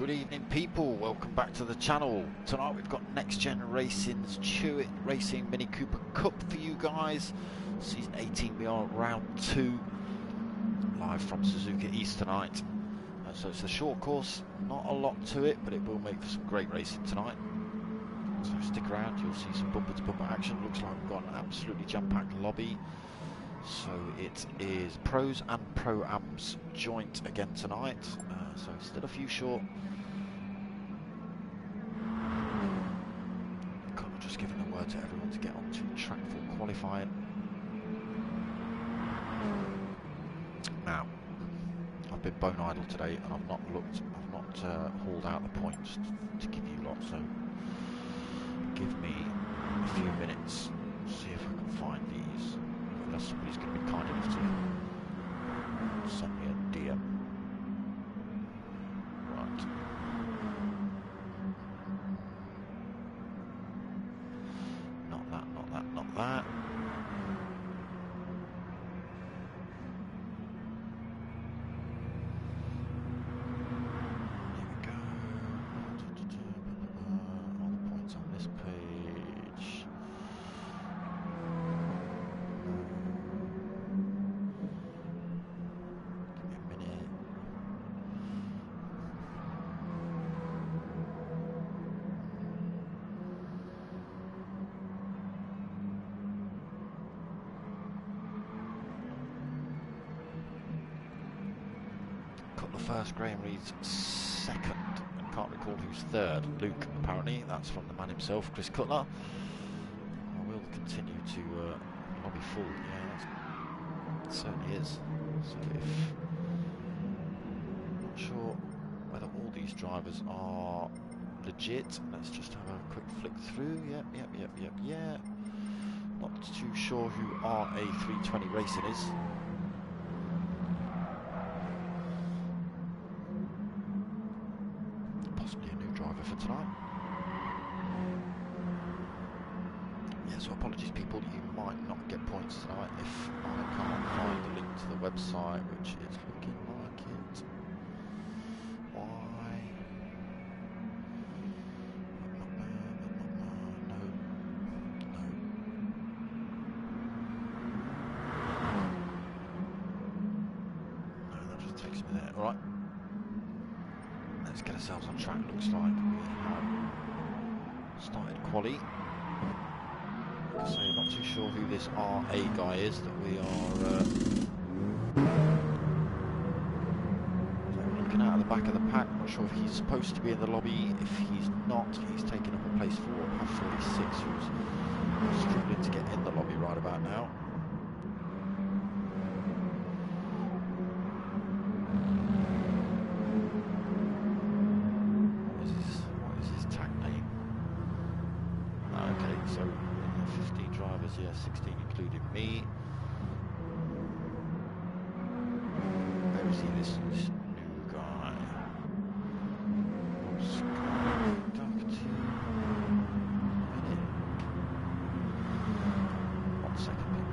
Good evening, people. Welcome back to the channel. Tonight we've got Next Gen Racing's CHewitt Racing Mini Cooper Cup for you guys. Season 18, we are at round 2, live from Suzuka East tonight. So it's a short course, not a lot to it, but it will make for some great racing tonight. So stick around, you'll see some bumper to bumper action. Looks like we've got an absolutely jam-packed lobby. So it is pros and pro-ams joint again tonight. So still a few short. Just giving the word to everyone to get onto track for qualifying. Now, I've been bone idle today and I've not hauled out the points to give you lot. So give me a few minutes, see if I can find these. Unless somebody's going to be kind enough to send me a DM. Right. Not that, not that, not that. There we go. All the points on this page. First, Graham Reed's second, and can't recall who's third. Luke, apparently. That's from the man himself, Chris Cutler. I will continue to lobby full. Yeah, it certainly is. So if not sure whether all these drivers are legit, let's just have a quick flick through. Yep. Not too sure who RA320 Racing is. For tonight. Yeah, so apologies people, you might not get points tonight if I can't find the link to the website, which is looking like it. Why? No, that just takes me there. Alright. Let's get ourselves on track. Looks like we have started quali. Like I say, not too sure who this RA guy is that we are looking at the back of the pack. Not sure if he's supposed to be in the lobby. If he's not, he's taken up a place for 46, who's struggling to get in the lobby right about now. So 15 drivers, yeah, 16 including me. Where is he, this new guy? One second.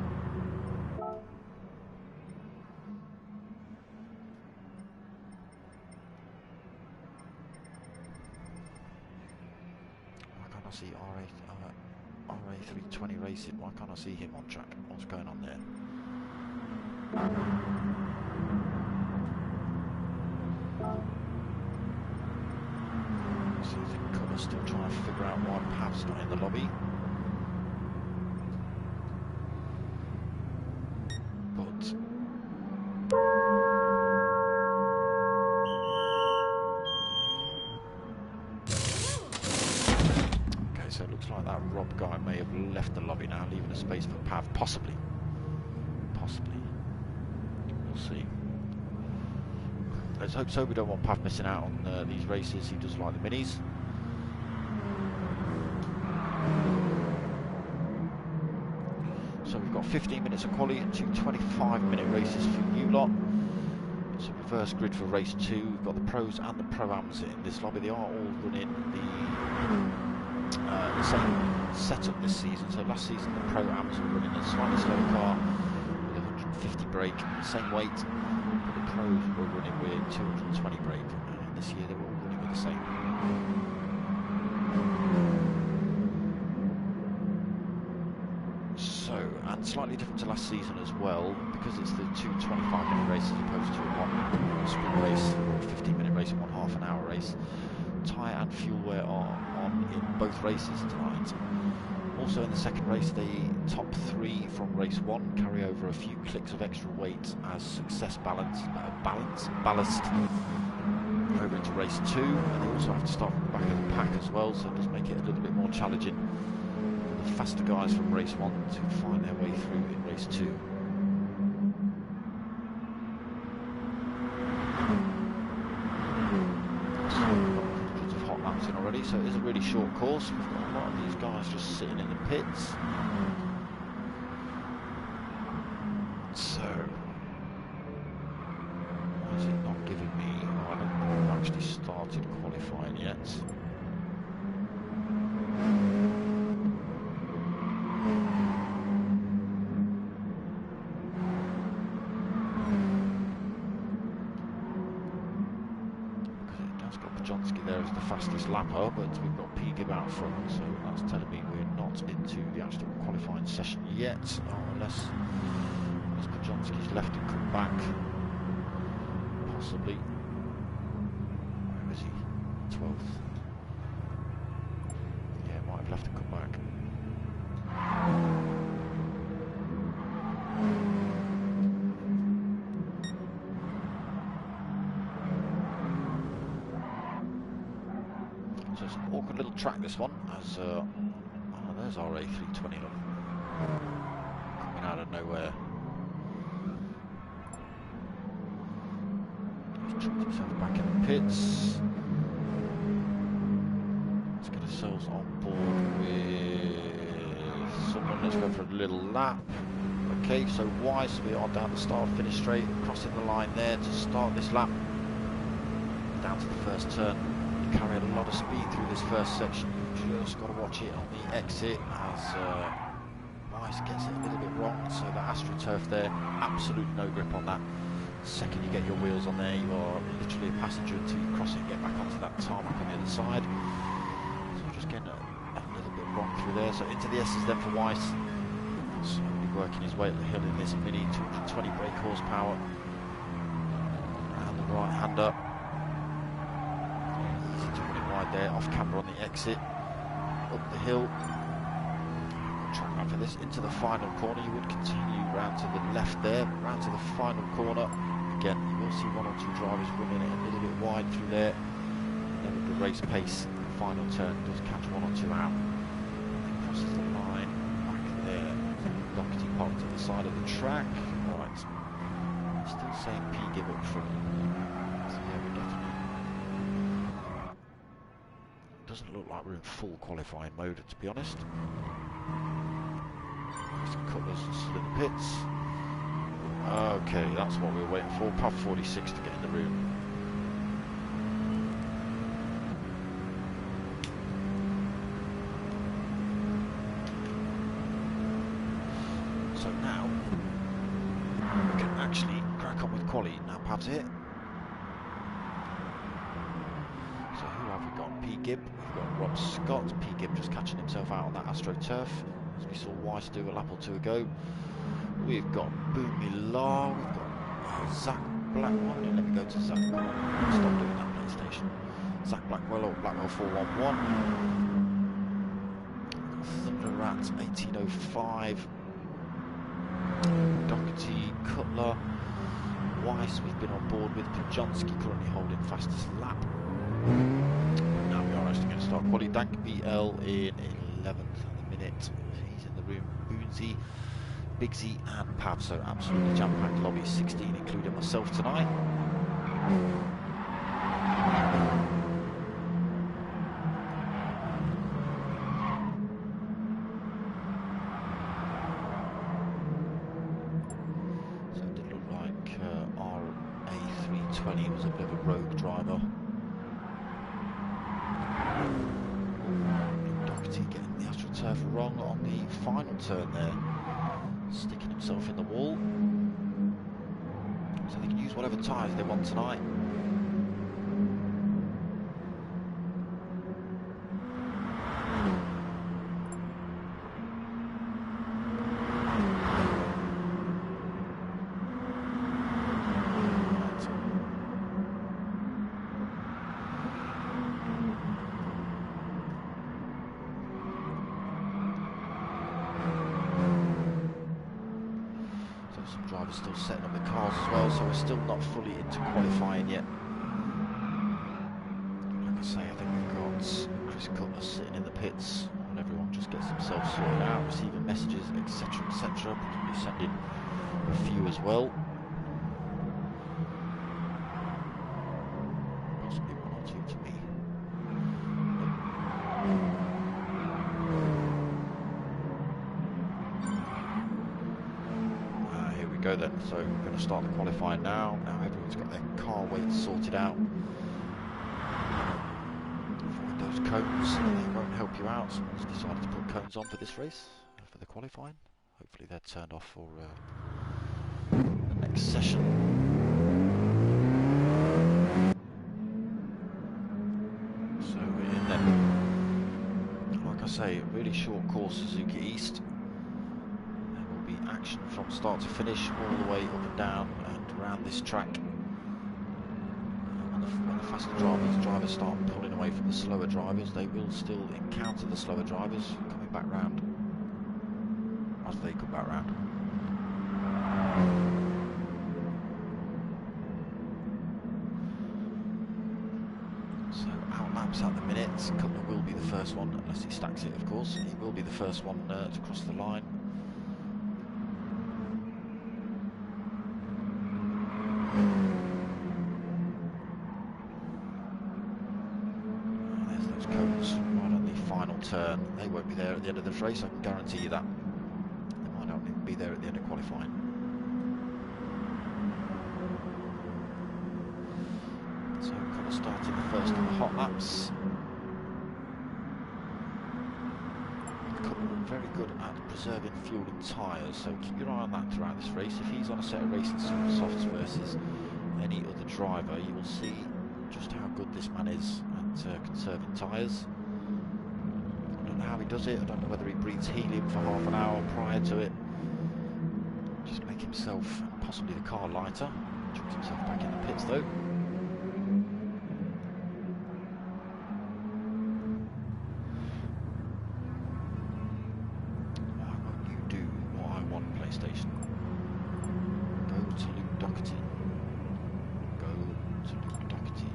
Why can't I see RA320 Racing? Why can't I see him on track? What's going on there? So I think Cutler's still trying to figure out why Pav's not in the lobby. But so it looks like that Rob guy may have left the lobby now, leaving a space for Pav, possibly. We'll see. Let's hope so. We don't want Pav missing out on these races. He does like the minis. So we've got 15 minutes of quali and 2 25-minute races for you lot. It's a reverse grid for race 2. We've got the pros and the pro-ams in this lobby. They are all running the same setup this season. So last season the pro-ams were running a slightly slower car with 150 brake, same weight, but the pros were running with 220 brake. This year they were all running with the same. So, and slightly different to last season as well, because it's the two 25-minute races as opposed to one sprint race or a 15-minute race and one half-an-hour race. Tyre and fuel wear are on in both races tonight. Also in the second race, the top three from race one carry over a few clicks of extra weight as success ballast over into race two, and they also have to start from the back of the pack as well, so it does make it a little bit more challenging for the faster guys from race one to find their way through in race two. Already, so it is a really short course. We've got a lot of these guys just sitting in the pits. So, why is it not giving me? Oh, I don't think we've actually started qualifying yet. The fastest lapper, but we've got P-Gib out front, so that's telling me we're not into the actual qualifying session yet, unless Podjonski's left and come back, possibly. Where is he? 12th. Yeah, might have left and come back. So it's an awkward little track, this one, as oh, there's our A320 coming out of nowhere. He's chucked himself back in the pits. Let's get ourselves on board with someone. Let's go for a little lap. Okay, so Weiss, we are down the start finish straight, crossing the line there to start this lap. Down to the first turn. Carry a lot of speed through this first section. You've just got to watch it on the exit as Weiss gets it a little bit wrong. So the AstroTurf there, absolute no grip on that. The second you get your wheels on there, you are literally a passenger until you cross it and get back onto that tarmac on the other side. So just getting a little bit wrong through there. So into the S's then for Weiss. Slowly working his way up the hill in this Mini, 220 brake horsepower. And the right hander. There, off camera on the exit, up the hill, track map for this, into the final corner. You would continue round to the left there, round to the final corner. Again, you will see one or two drivers running it a little bit wide through there, and then with the race pace, the final turn does catch one or two out, and then crosses the line back there. Doherty parked at the side of the track. Right, still saying P-Gib up front. So yeah, we're definitely. Doesn't look like we're in full qualifying mode, to be honest. Mr. Cutler's still in the pits. Okay, that's what we were waiting for. Pav 46 to get in the room. So now we can actually crack on with quali. Now Pav's here. So who have we got? P-Gib. We've got Rob Scott. P-Gib just catching himself out on that AstroTurf, as we saw Weiss do a lap or two ago. We've got Boomy Law. We've got Zach Blackwell. Let me go to Zach. Stop doing that PlayStation. Zach Blackwell or Blackwell 411. Thunder Rat 1805. Doherty, Cutler, Weiss. We've been on board with Podjonski currently holding fastest lap. Now we are actually going to start quali. Dank BL in 11th at the minute. He's in the room. Boonsy, Bigsy and Pav. So absolutely jam-packed lobby, 16 including myself tonight. So it did look like our A320 was a bit of a rogue driver. Doherty getting the AstroTurf wrong on the final turn there, sticking himself in the wall. So they can use whatever tyres they want tonight. drivers still setting up the cars as well, so we're still not fully into qualifying yet. Like I say, I think we've got Chris Cutler sitting in the pits, and everyone just gets themselves sorted out, receiving messages, etc, etc. Probably sending a few as well. Possibly one or two to me. Here we go then. So we're going to start the qualifying now. Now everyone's got their car weights sorted out. Avoid those cones, they won't help you out. Someone's decided to put cones on for this race, for the qualifying. Hopefully they're turned off for the next session. So we're in then. Like I say, a really short course, Suzuka East. There will be action from start to finish, all the way up and down and around this track. When the faster drivers start pulling away from the slower drivers, they will still encounter the slower drivers coming back round as they come back round. So out laps at the minute. Cutler will be the first one, unless he stacks it of course. He will be the first one to cross the line. There's those cones right on the final turn. They won't be there at the end of this race, I can guarantee you that. They might not even be there at the end of qualifying. So Cutler starting the first of the hot laps. Cutler very good at preserving fuel and tyres, so keep your eye on that throughout this race. If he's on a set of racing softs versus any other driver, you will see just how good this man is at conserving tyres. I don't know how he does it. I don't know whether he breathes helium for half an hour prior to it. Just make himself, possibly the car, lighter. Chucks himself back in the pits though. Why won't you do what I want, PlayStation? Go to Luke Doherty. Go to Luke Doherty.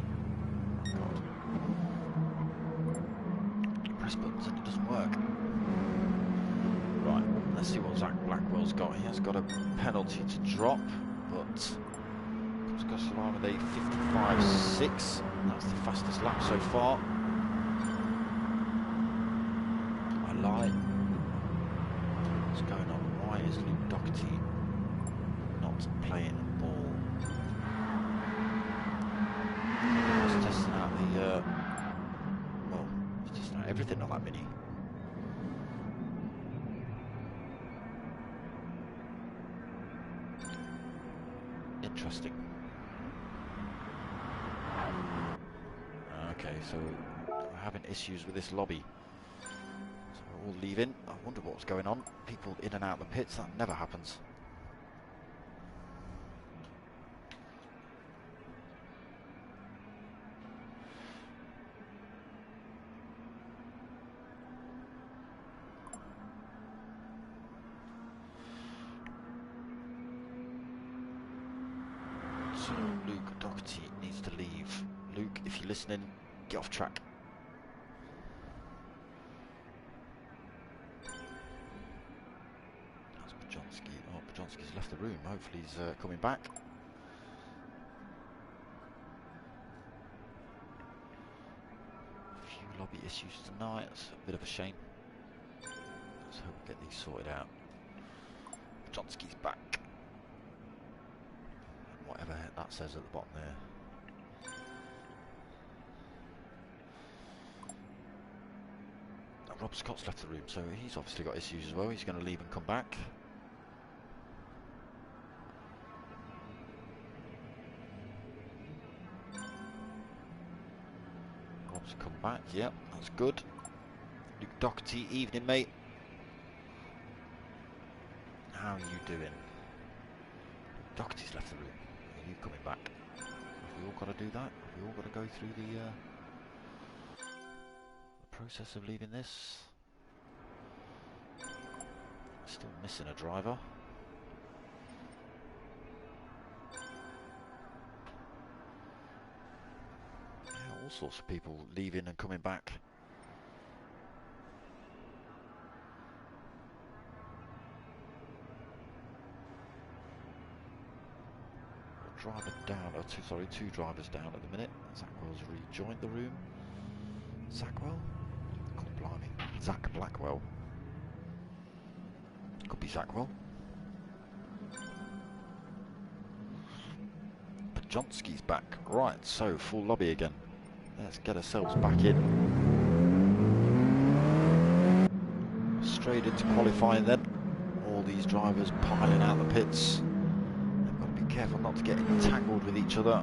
God. Press buttons and it doesn't work. Right, let's see what Zach Blackwell's got. He has got a penalty to drop, but comes across the line with a 55.6. That's the fastest lap so far. I lie. What's going on? Why is Luke Doherty not playing the ball? He's testing out the well, he's testing out everything on that Mini. Interesting. Okay, so we're having issues with this lobby. So we're all leaving. I wonder what's going on. People in and out the pits, that never happens. So Luke Doherty needs to leave. Luke, if you're listening, get off track. That's Bajonski. Oh, Bajonski's left the room. Hopefully he's coming back. A few lobby issues tonight. That's a bit of a shame. Let's hope we get these sorted out. Bajonski's back. Whatever that says at the bottom there. Rob Scott's left the room, so he's obviously got issues as well. He's going to leave and come back. Rob's come back, yep, that's good. Luke Doherty, evening mate. How are you doing? Doherty's left the room. Are you coming back? Have we all got to do that? Have we all got to go through the process of leaving this? Still missing a driver. all sorts of people leaving and coming back. Driver down, two drivers down at the minute. Zackwell's rejoined the room. Zackwell? God blimey. Zach Blackwell. Could be Zackwell. Pajonsky's back. Right, so full lobby again. Let's get ourselves back in. Straight into qualifying then. All these drivers piling out the pits. Careful not to get entangled with each other.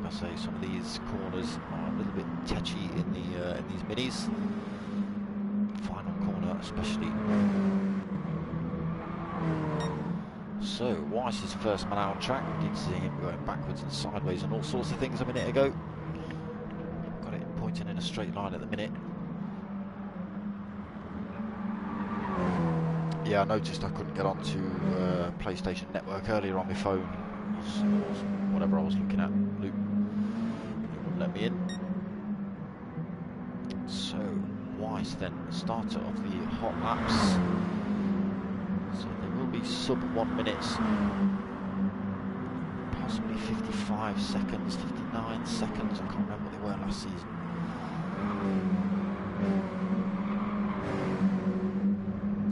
Like I say, some of these corners are a little bit tetchy in these minis. Final corner especially. So Weiss is first man out on track. We did see him going backwards and sideways and all sorts of things a minute ago. Got it pointing in a straight line at the minute. Yeah, I noticed I couldn't get onto PlayStation Network earlier on my phone. Whatever I was looking at, Luke wouldn't let me in. So Weiss then, starter of the hot laps. So they will be sub 1 minute, possibly 55 seconds, 59 seconds. I can't remember what they were last season.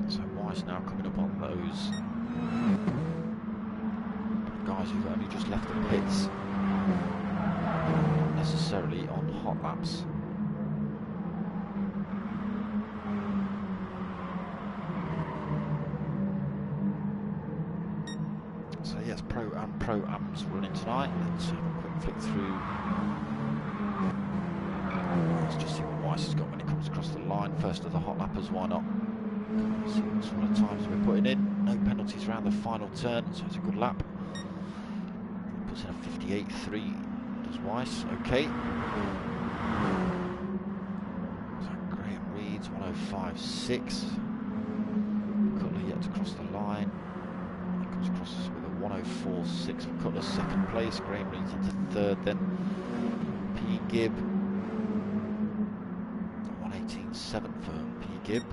So Weiss now coming up on those guys who've only just left the pits, not necessarily on hot laps. So yes, Pro-Am's running tonight. Let's have a quick flick through. Let's just see what Weiss has got when it comes across the line. First of the hot lappers, why not? See what sort of times we're putting in. No penalties around the final turn, so it's a good lap. Puts in a 58.3, does Weiss, okay. So Graham Reed's 105.6. Cutler yet to cross the line. He comes across with a 104.6 for Cutler's second place. Graham Reed's into third then. P. Gibb. 118.7 for P. Gibb.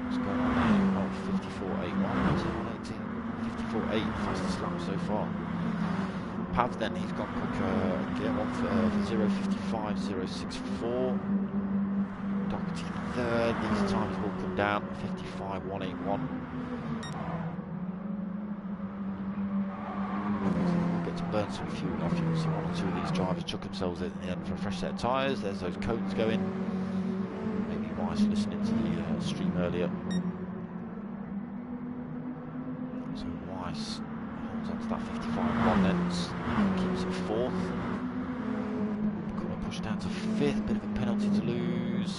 What's going on there? Oh, 54.81. Is it 118? 54.8, fastest lap so far. Pav then, he's gone quicker again, one for 0.55, 0.64. Doherty third, these times will come down, 55, 181. We'll get to burn some fuel off. You can see one or two of these drivers chuck themselves in the end for a fresh set of tyres. There's those cones going. Maybe Weiss listening to the stream earlier. So Weiss holds on to that 55.1 then, keeps it fourth. Going to push down to fifth, bit of a penalty to lose.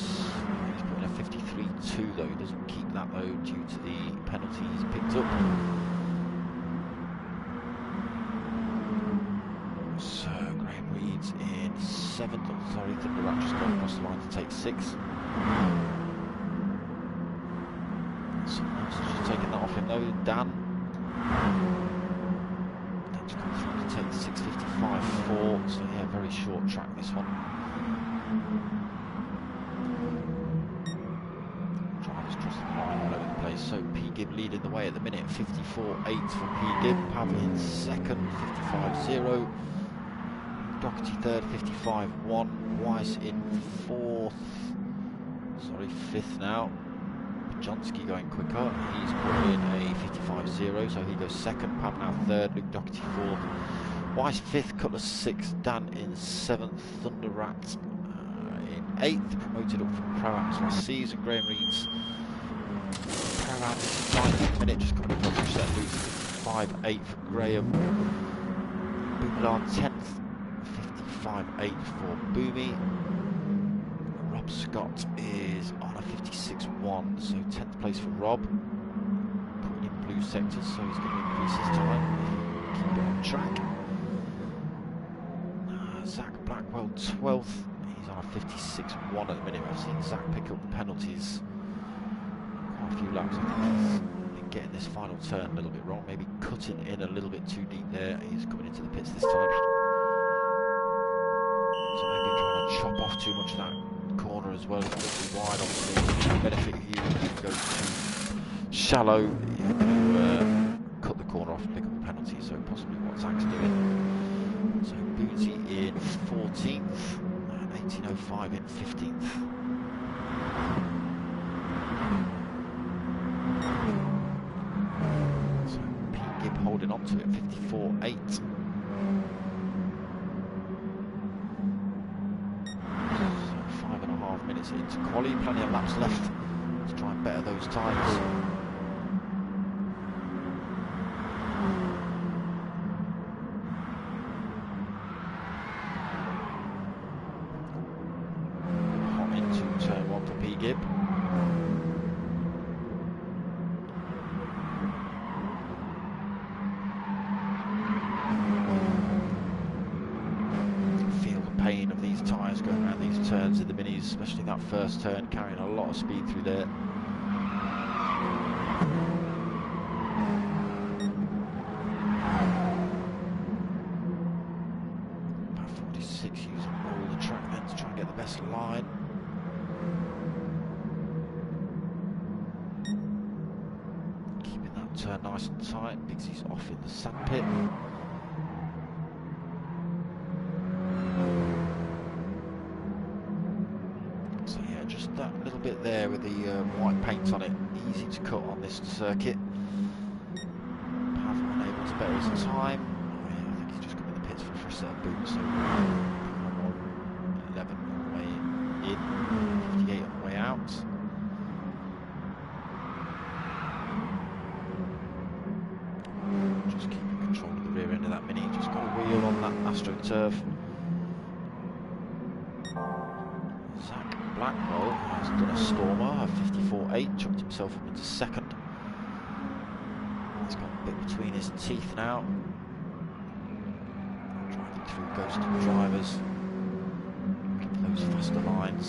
He's putting a 53.2 though, he doesn't keep that though due to the penalty he's picked up. So Graham Reed's in seventh, sorry, Thunderrat just gone across the line to take sixth. Someone else has just taken that off him though, Dan. Dan's come through to take 6.55.4, so yeah, very short track this one. Drivers crossing the line all over the place, so P. Gibb leading the way at the minute, 54.8 for P. Gibb, Pav in second, 55.0. Doherty third, 55.1. Weiss in fifth now. Pajonsky going quicker, he's put in a 55.0, so he goes second. Pav now third, Luke Doherty fourth. Weiss fifth, Cutler sixth, Dan in seventh, Thunderrat in eighth, promoted up from Pro-Am's last season. Graham Reed's Pro-Am's ninth at the minute, just coming up on push that lose 5.8 for Graham. Boomilar 10th, 55.8 for Boomy. Rob Scott is on a 56.1, so 10th place for Rob. Putting in blue sectors, so he's going to increase his time. Keep it on track. Zach Blackwell 12th, he's on a 56.1 at the minute. I've seen Zach pick up the penalties quite a few laps. I think he's been getting this final turn a little bit wrong, maybe cutting in a little bit too deep there. He's coming into the pits this time. So maybe trying to chop off too much of that corner as well. It's a little too wide, obviously. The benefit of you if it goes too shallow, you cut the corner off and pick up a penalty. So possibly what Zach's doing. So Bootsy in 14th and 18.05 in 15th. So Pete Gibb holding on to it, 54.8. So 5.5 minutes into quali, plenty of laps left to try and better those times. Gibb. Feel the pain of these tyres going around these turns in the minis, especially that first turn, carrying a lot of speed through there. About 46, using all the track then to try and get the best line. Turn nice and tight. Bigsy's off in the sandpit. So yeah, just that little bit there with the white paint on it, easy to cut on this circuit. Pav unable to better his time. Oh, yeah, I think he's just got in the pits for a fresh set of boots. So 11 on the way in, 58 on the way out. Just keeping control of the rear end of that Mini. Just got a wheel on that AstroTurf. Zach Blackwell has done a Stormer, a 54.8, chucked himself up into second. He's got a bit between his teeth now. Driving through ghosted drivers. Looking for those faster lines.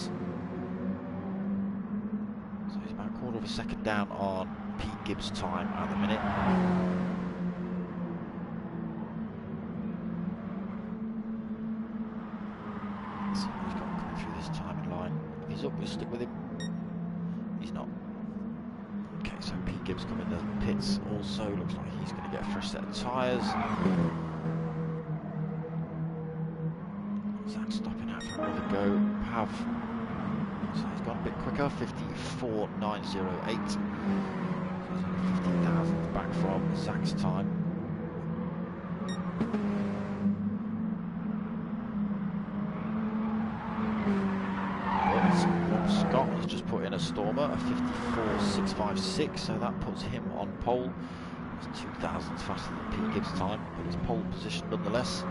So he's about a quarter of a second down on Pete Gibbs' time at the minute. He's up, we'll stick with him. He's not. Okay, so Pete Gibbs coming in the pits also. Looks like he's going to get a fresh set of tyres. Zach stopping out for another go. Pav. So he's gone a bit quicker, 54.908. So he's 15,000th back from Zach's time. Scott has just put in a Stormer, a 54.656, so that puts him on pole. It's 2,000 faster than Pete Gibbs' time, but it's pole position nonetheless. So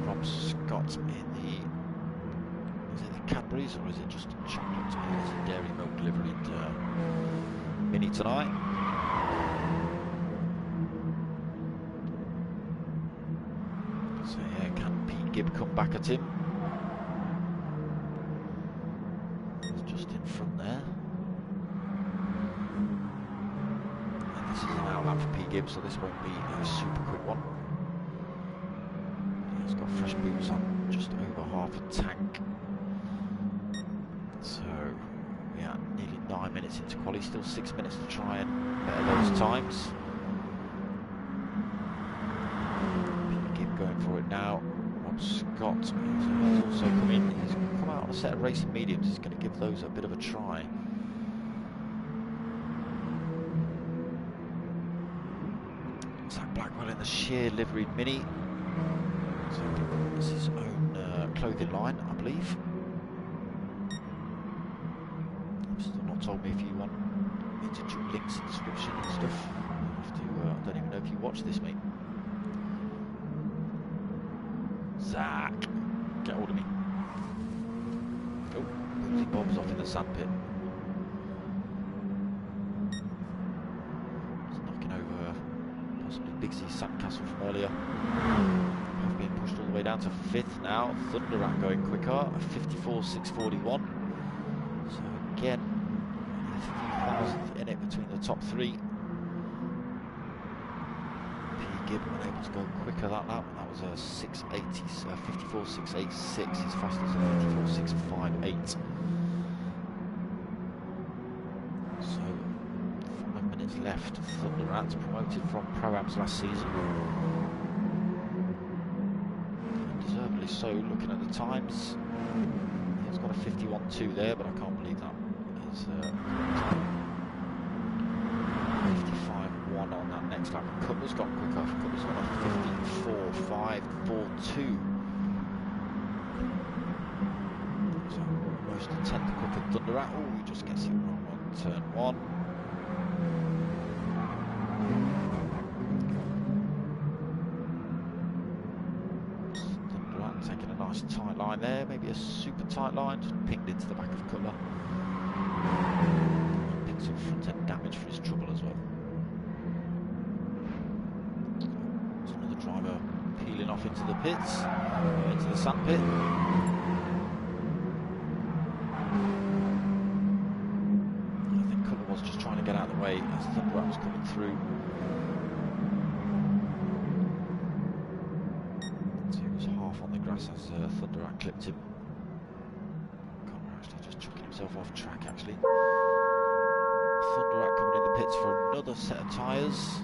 Rob Scott in the, is it the Cadbury's or is it just chocolate? It's a dairy milk delivered Mini tonight. So yeah, can Pete Gibb come back at him? Just in front there. And this is an outlap for Pete Gibbs, so this won't be a super quick one. He's got fresh boots on, just over half a tank. So we are nearly 9 minutes into quali, still 6 minutes to try and better those times. Pete Gibb going for it now. Rob Scott has also come in. He's come out on a set of racing mediums. He's going to give those a bit of a try. Zach Blackwell in the sheer liveried Mini. So it's his own clothing line, I believe. Still not told me if you want me to chuck links in the description and stuff. I don't even know if you watch this, mate. Zach, get hold of me. Oh, Bootsy Bob's off in the sandpit. He's knocking over possibly Bigsy's sandcastle from earlier. Have been pushed all the way down to 5th now. Thunderat going quicker, a 54.641. So again, a few thousandth in it between the top three. P. Gibb unable to go quicker that lap. That that was a 680, 54.686. His fastest a 54.658. So 5 minutes left. Thunder Rats promoted from Pro-Ams last season. And deservedly so, looking at the times. He's got a 51.2 there, but I can't believe that. He's 55.1 on that next lap. Cutler's got quick off. Cutler's got a 54.542. So almost a tenth quicker than Thunder Rat. Oh, he just gets it wrong on turn 1. Thunder Rat taking a nice tight line there, maybe a super tight line, just pinged into the back of Cutler. Picked some front end damage for his trouble as well. There's another driver peeling off into the pits, into the sand pit. I think Cutler was just trying to get out of the way as Thunder Rat was coming through. So he was half on the grass as Thunder Rat clipped him. Cutler actually just chucking himself off track actually. Thunder Rat coming in the pits for another set of tyres.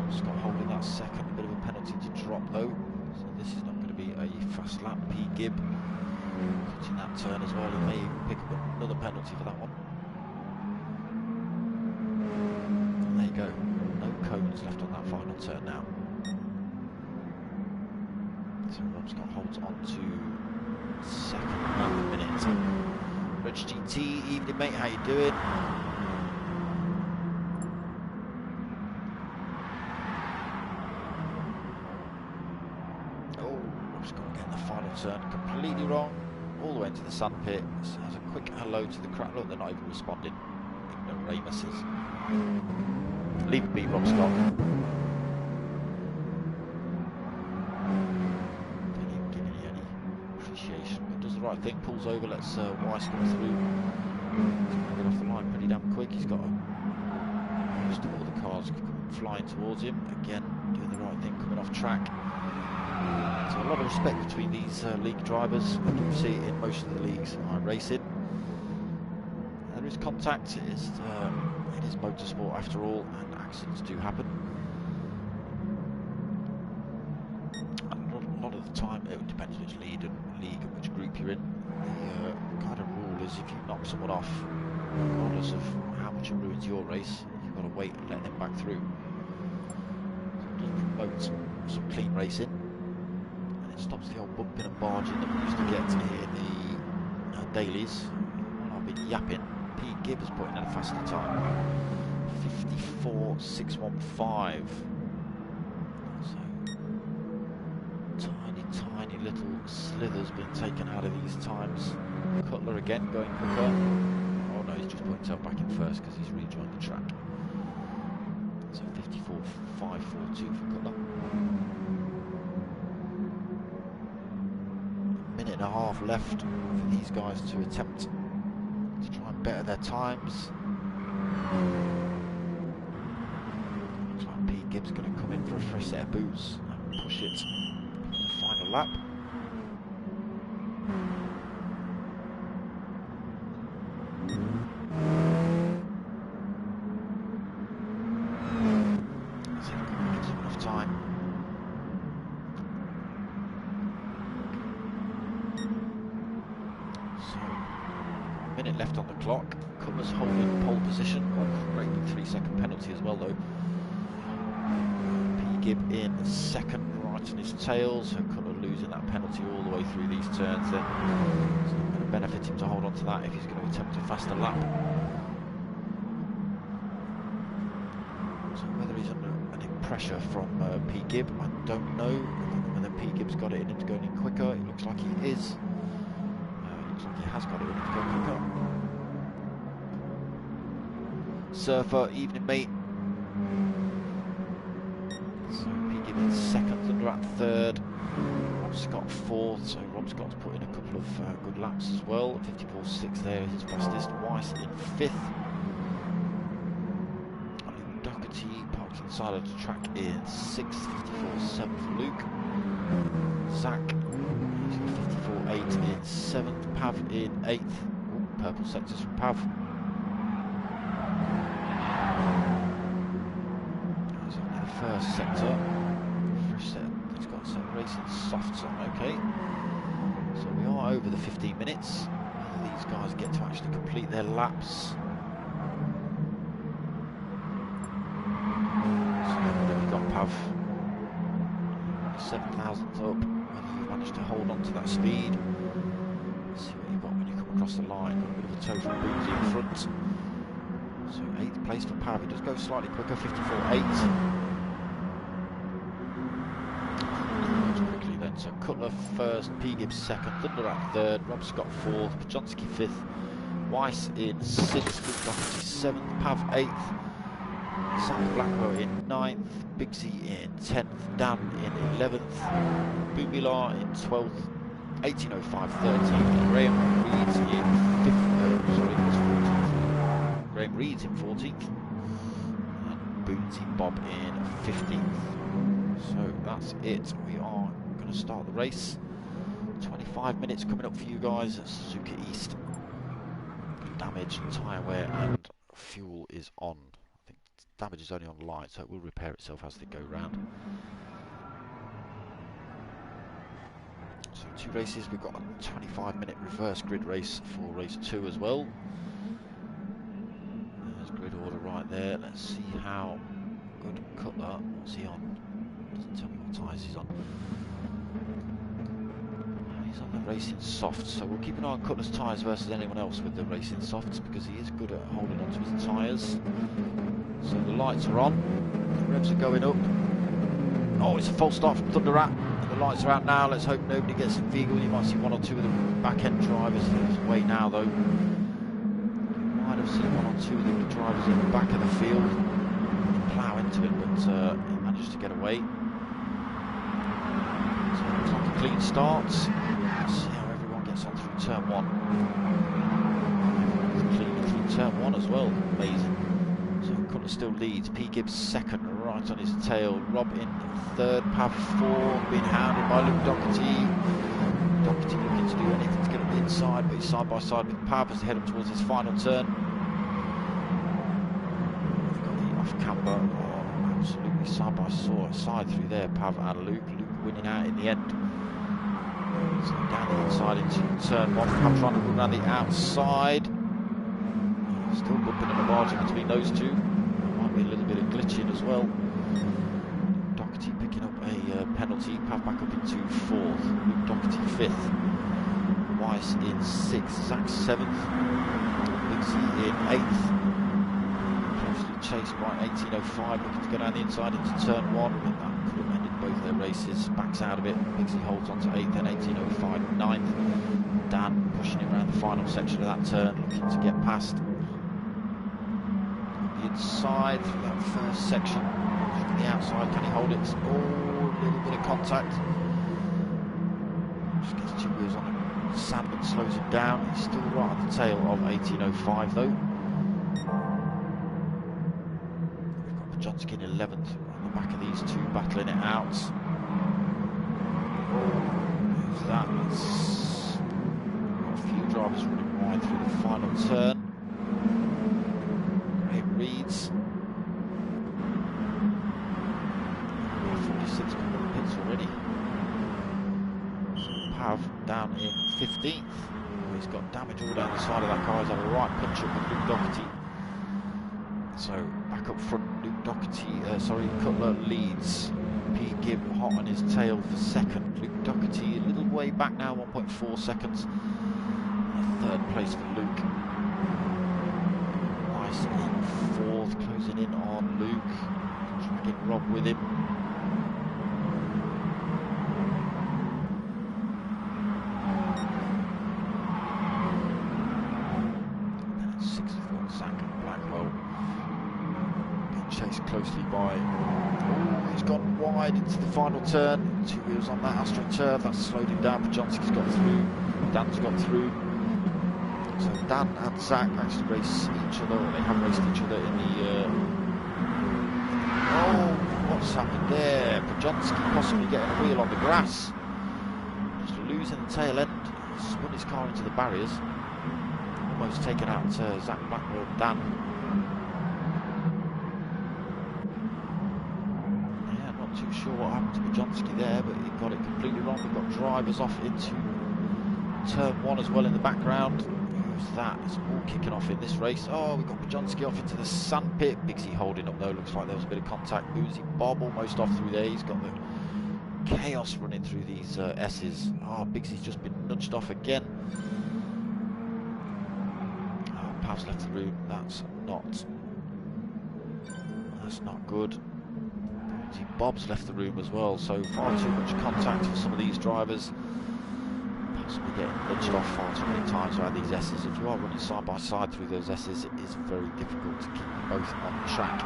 Scott holding that second, a bit of a penalty to drop though, so this is not going to be a fast lap. P. Gibb cutting that turn as well, he may pick up another penalty for that one. And there you go, no cones left on that final turn now. So Rob Scott holds on to second at the minute. Reg GT, evening mate, how you doing? Turn completely wrong, all the way into the sand pit. So has a quick hello to the crowd. Look, they're not even responding. Ignoramuses. Leave it be, Rob Scott. Don't even give me any appreciation. But does the right thing, pulls over, lets Weiss come through. He's going to get off the line pretty damn quick. He's got most of all the cars flying towards him. Again, doing the right thing, coming off track. So a lot of respect between these league drivers. You can see in most of the leagues I'm racing. There is contact. It is motorsport after all, and accidents do happen. And a lot of the time, it depends which league and which group you're in. The kind of rule is if you knock someone off, regardless of how much it ruins your race, you've got to wait and let them back through. So it does promote some clean racing. Stops the old bumping and barging that we used to get here in the dailies. Well, I've been yapping. P. Gibb is putting in a faster time. 54.615. So tiny little slithers being taken out of these times. Cutler again going quicker. Oh no, he's just put himself back in first because he's rejoined the track. So 54.542 for Cutler. And a half left for these guys to attempt to try and better their times. Looks like Pete Gibb's going to come in for a fresh set of boots and push it for the final lap. See if we can give him enough time. Minute left on the clock. Cutler's holding pole position. Oh, great big 3-second penalty as well though. P. Gibb in second, right on his tail, so Cutler losing that penalty all the way through these turns then. It's not going to benefit him to hold on to that if he's going to attempt a faster lap. So whether he's under any pressure from P. Gibb, I don't know. I don't know whether P. Gibb's got it in him to go in quicker. It looks like he is. Looks like he has got it in to go quicker. Surfer, evening mate. So P. Gibb in second, Thunder Rat third, Rob Scott fourth. So Rob Scott's put in a couple of good laps as well. 54.6 there, his fastest. Weiss in fifth. side of the track in 6th, 54.7 for Luke. Zach, using 54.8 in 7th. Pav in 8th. Ooh, purple sectors from Pav. He's on the first sector. Fresh set. He's got some racing softs on, okay. So we are over the 15 minutes. Whether these guys get to actually complete their laps. So we've got Pav 7,000th up. Whether you manage to hold on to that speed. Let's see what you've got when you come across the line. A bit of a toe from Boozy in front. So 8th place for Pav. He does go slightly quicker, 54.8. Quickly then. So Cutler first, P Gibbs second, Thunderat third, Rob Scott fourth, Pajonski fifth, Weiss in 6th, Luke Doherty 7th, Pav 8th, Sam Blackwell in 9th, Big Z in 10th, Dan in 11th, Boomilar in 12th, 1805 13th, Graham Reeds in 14th, Graham Reeds in 14th, and Bootsy Bob in 15th. So that's it. We are going to start the race. 25 minutes coming up for you guys at Suzuka East. Damage, tyre wear and fuel is on. I think damage is only on light, so it will repair itself as they go round. So 2 races. We've got a 25-minute reverse grid race for race 2 as well. There's grid order right there. Let's see how good Cutler. What's he on? Doesn't tell me what tyres he's on. He's on the racing softs, so we'll keep an eye on Cutler's tyres versus anyone else with the racing softs, because he is good at holding onto his tyres. So the lights are on, the revs are going up. Oh, it's a false start from Thunderat, and the lights are out now. Let's hope nobody gets in vehicle. You might see 1 or 2 of the back end drivers. He's away now though. You might have seen 1 or 2 of the drivers at the back of the field plough into it, but he managed to get away. So it looks like a clean start. Let's see how everyone gets on through turn 1. Everyone's clean through turn 1 as well. Amazing. So Cutler still leads. P Gibbs second, right on his tail. Rob in third. Pav 4, being hounded by Luke Doherty. Doherty looking to do anything to get up the inside, but he's side by side with Pav as they head up towards his final turn. They've got the off camber. Absolutely side by side through there, Pav and Luke. Luke winning out in the end. So down the inside into turn 1. Pav trying to run around the outside. Still bumping in a margin between those two. Might be a little bit of glitching as well. Doherty picking up a penalty. Pav back up into 4th. Luke Doherty 5th. Weiss in 6th. Zach 7th. Big Z in 8th. Chased by 1805, looking to go down the inside into turn 1, but that could have ended both their races. Backs out of it. Bixie holds on to 8th, then 1805 9th. Dan pushing him around the final section of that turn, looking to get past the inside through that first section. From the outside, can he hold it? Oh, a little bit of contact. Just gets 2 wheels on the sand and slows him down. He's still right on the tail of 1805 though. Johnskin 11th on the back of these 2 battling it out. Who's that? It's got a few drivers running wide through the final turn. Graham Reeds. 46 coming up the pits already. So Pav down in 15th. He's got damage all down the side of that car. He's had a right punch up with Luke Doherty. So back up front, Luke Doherty, Cutler leads. P. Gibb hot on his tail for second. Luke Doherty a little way back now, 1.4 seconds. Third place for Luke. Weiss in 4th, closing in on Luke. Dragging Rob with him. And then at 6th for Zach Blackwell. Chased closely by. Oh, he's gone wide into the final turn. 2 wheels on that AstroTurf. That's slowed him down. Pajonski's got through. Dan's got through. So Dan and Zach actually race each other. They have raced each other in the Oh, what's happened there? Brzezinski possibly getting a wheel on the grass. Just losing the tail end. Spun his car into the barriers. Almost taken out Zach Blackwell and Dan. Yeah, not too sure what happened to Brzezinski there, but he got it completely wrong. We've got drivers off into turn 1 as well in the background. Who's that? It's all kicking off in this race. Oh, we've got Brzezinski off into the sand pit. Bigsy holding up though. Looks like there was a bit of contact. Boozy Bob almost off through there. He's got the chaos running through these S's. Oh, Bigsy's just been nudged off again. Oh, Pav's left the room. That's not good. Boozy Bob's left the room as well. So far too much contact for some of these drivers. Possibly getting nudged off far too many times around these S's. If you are running side by side through those S's, it is very difficult to keep you both on the track.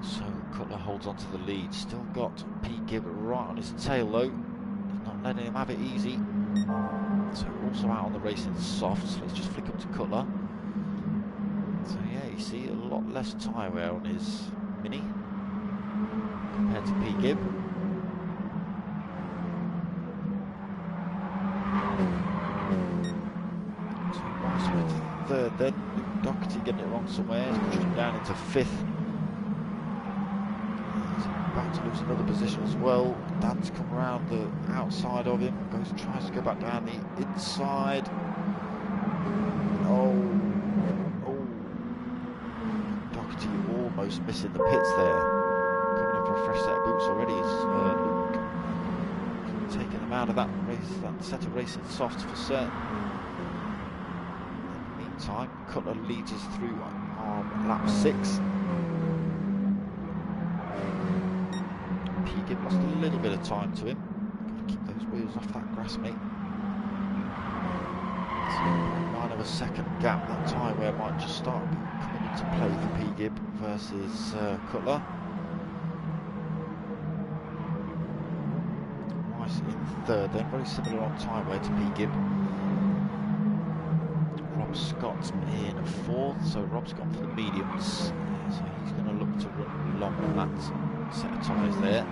So Cutler holds on to the lead. Still got Pete Gibb right on his tail though. He's not letting him have it easy. So also out on the racing softs. Let's just flick up to Cutler. So yeah, you see a lot less tyre wear on his Mini compared to Pete Gibb. Third then, Doherty getting it wrong somewhere, he's pushing down into 5th. He's about to lose another position as well. Dan's come around the outside of him, tries to go back down the inside. Oh, Doherty almost missing the pits there. Coming in for a fresh set of boots already is Luke. Taking them out of that race, that set of racing softs for certain. Time. Cutler leads us through on lap 6. Pete Gibb lost a little bit of time to him. Got to keep those wheels off that grass, mate. So 9 of a second gap. That tyre wear might just start coming into play for Pete Gibb versus Cutler. Weiss in 3rd then, very similar on tyre wear to Pete Gibb. Scott's in 4th, so Rob's gone for the mediums, so he's going to look to run long on that set of tyres there.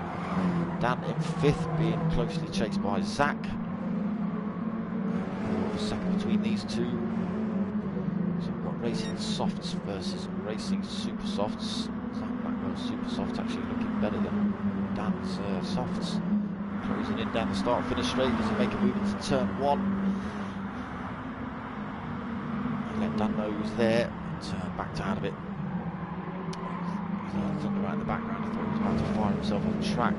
Dan in 5th, being closely chased by Zach. A second between these two. So we've got racing softs versus racing super softs. Zach Blackwell's super softs actually looking better than Dan's softs. Closing in down the start finish straight as he make a move into turn 1. Let Dan know who's there, and backed out of it. He's right in the background. I thought he was about to fire himself on the track.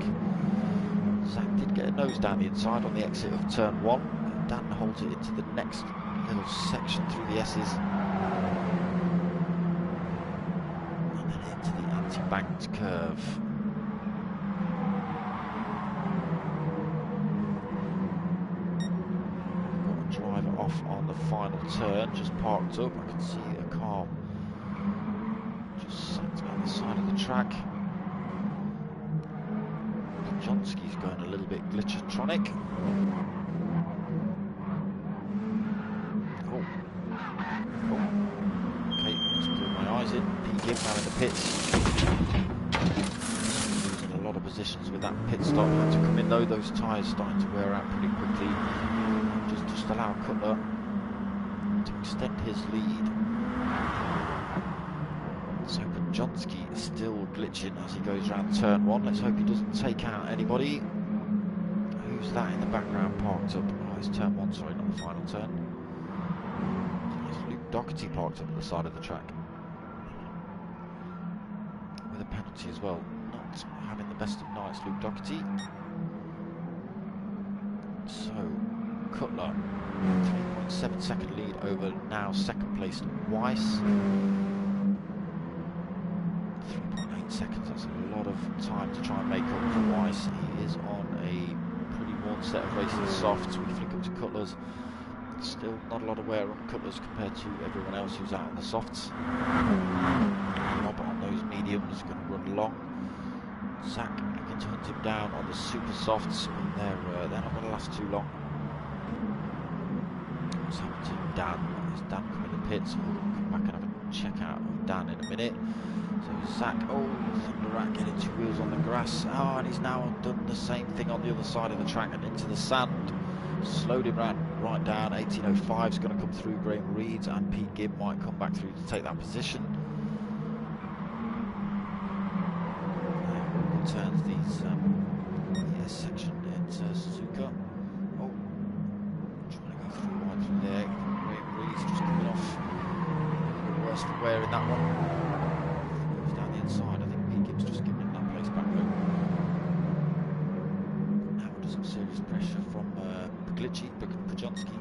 Zach did get a nose down the inside on the exit of turn 1. Dan holds it into the next little section through the S's. And then into the anti-banked curve. Off on the final turn, just parked up. I can see a car just sat on the side of the track. Brzezinski's going a little bit glitchatronic. Oh, okay, let's pull my eyes in. Pete Gibb now in the pits. Losing a lot of positions with that pit stop. Had to come in though. Those tyres starting to wear out pretty quickly. Just allow Cutler to extend his lead. So Brzezinski is still glitching as he goes around turn 1. Let's hope he doesn't take out anybody. Who's that in the background parked up? Oh, it's turn 1, sorry, not the final turn. It's Luke Doherty parked up at the side of the track. With a penalty as well. Not having the best of nights, Luke Doherty. So Cutler, 3.7 second lead over now second placed Weiss. 3.8 seconds, that's a lot of time to try and make up for Weiss. He is on a pretty worn set of racing softs. We flick up to Cutler's. Still not a lot of wear on Cutler's compared to everyone else who's out on the softs. Rob on those mediums, going to run long. Zach looking to hunt him down on the super softs. They're not going to last too long. What's happened to Dan? Is Dan coming to the pits? We'll come back and have a check out Dan in a minute. So Zach, oh, Thunder Rat getting two wheels on the grass. Oh, and he's now done the same thing on the other side of the track and into the sand. Slowed him right down. 18.05 is going to come through. Graham Reeds and Pete Gibb might come back through to take that position. Turns these section into Suzuka. Oh, trying to go through wide through there. Graham Reeds just coming off. The worst for wear in that one. Goes down the inside. I think Pete Gibb's just giving him that place back though. Now under some serious pressure from Pujonski.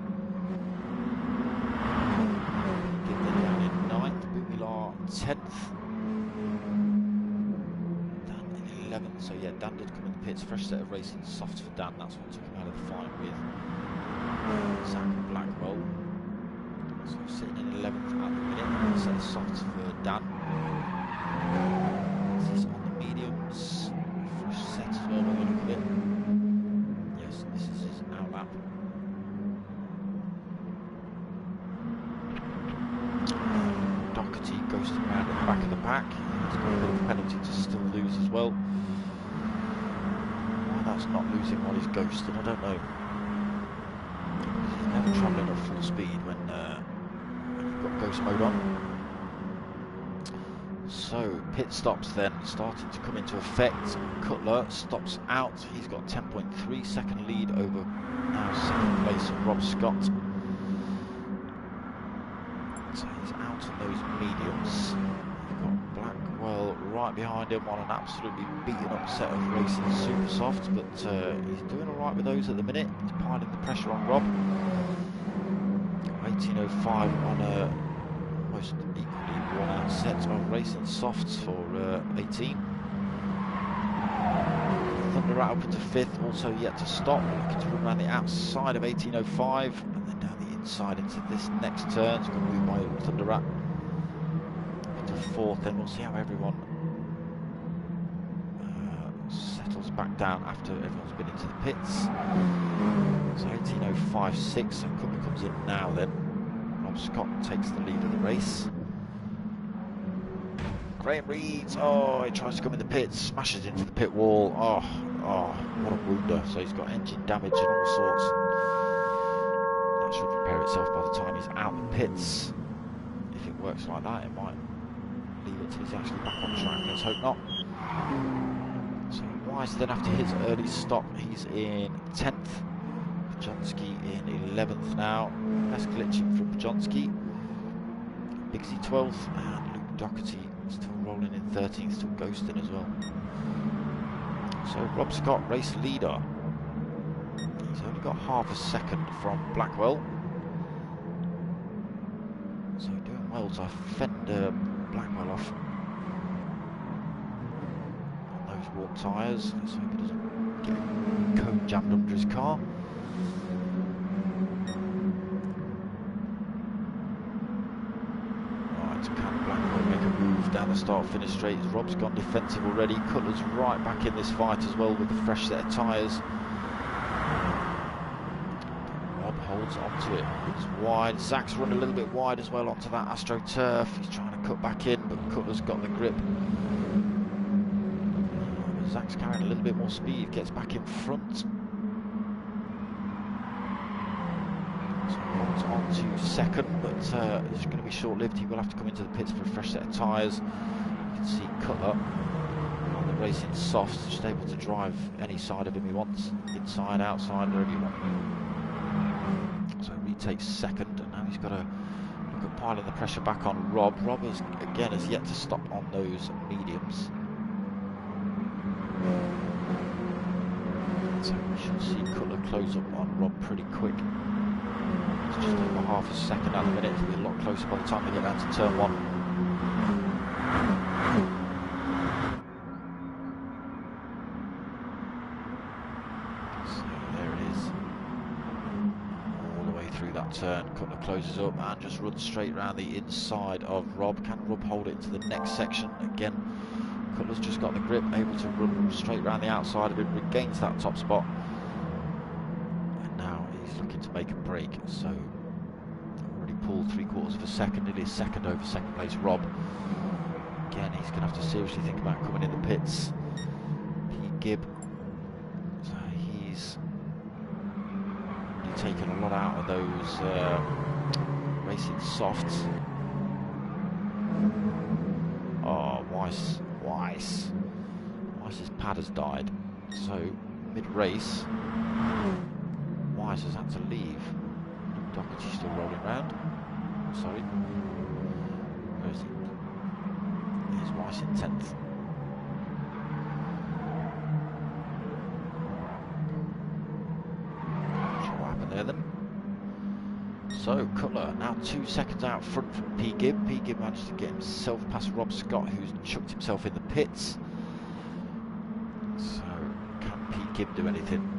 Gibb then down in 9th. Bumila 10th. So yeah, Dan did come in the pits. Fresh set of racing softs for Dan. That's what took him out of the fight with Zach and Blackwell. So sitting in 11th at the minute. Set of softs for Dan. This is on the mediums. Fresh set as well when we look at it. Yes, this is his outlap. Doherty ghosting around at the back of the pack. He's got a bit of a penalty to still lose as well. That's not losing while he's ghosted, I don't know. He's never travelling at full speed when you've got ghost mode on. So, pit stops then starting to come into effect. Cutler stops out. He's got 10.3 second lead over now second place of Rob Scott. So he's out on those mediums. You've got Blackwell right behind him on an absolutely beaten up set of racing super softs, but he's doing alright with those at the minute. He's piling the pressure on Rob. 18.05 on a almost equally worn out set of racing softs for 18. Thunder Rat up into 5th, also yet to stop, looking to run around the outside of 18.05 and then down the inside into this next turn. It's going to move by Thunder Rat into 4th, then we'll see how everyone settles back down after everyone's been into the pits. So 18.05.6, so Cutler comes in now then. Rob Scott takes the lead of the race. Graham Reeds, oh, he tries to come in the pits, smashes into the pit wall. Oh, what a wounder. So he's got engine damage and all sorts. That should repair itself by the time he's out the pits. If it works like that, it might leave it till he's actually back on track. Let's hope not. So Wise then after his early stop, he's in 10th. Pujonski in 11th now. Less glitching from Pujonski. Bigsy 12th and Luke Doherty still rolling in 13th, still ghosting as well. So Rob Scott, race leader. He's only got half a second from Blackwell. So doing well to fend Blackwell off on those warm tyres. Let's hope he doesn't get a cone jammed under his car. Can Blackwell make a move down the start-finish straight? Rob's gone defensive already. Cutler's right back in this fight as well with a fresh set of tyres. Rob holds onto it. It's wide. Zach's run a little bit wide as well onto that AstroTurf. He's trying to cut back in, but Cutler's got the grip. Zach's carrying a little bit more speed. Gets back in front. On to second, but it's going to be short-lived. He will have to come into the pits for a fresh set of tyres. You can see Cutler on the racing softs, just able to drive any side of him he wants, inside, outside, wherever you want. So retakes second, and now he's got to look at piling the pressure back on Rob. Rob has yet to stop on those mediums. So we should see Cutler close up on Rob pretty quick. It's just over half a second at the minute. It'll be a lot closer by the time they get down to turn 1. So there it is. All the way through that turn. Cutler closes up and just runs straight around the inside of Rob. Can Rob hold it into the next section? Again, Cutler's just got the grip, able to run straight around the outside of him, regains that top spot. Looking to make a break, so already pull 3/4 of a second, nearly a second over second place Rob. Again, he's going to have to seriously think about coming in the pits. Pete Gibb, so he's taken a lot out of those racing softs. Oh, Weiss's pad has died, so mid-race Weiss has had to leave. Doherty's still rolling round. Sorry, where is he? Here's Weiss in 10th. Not sure what happened there then. So Cutler now 2 seconds out front from P. Gibb. P. Gibb managed to get himself past Rob Scott, who's chucked himself in the pits. So can P. Gibb do anything?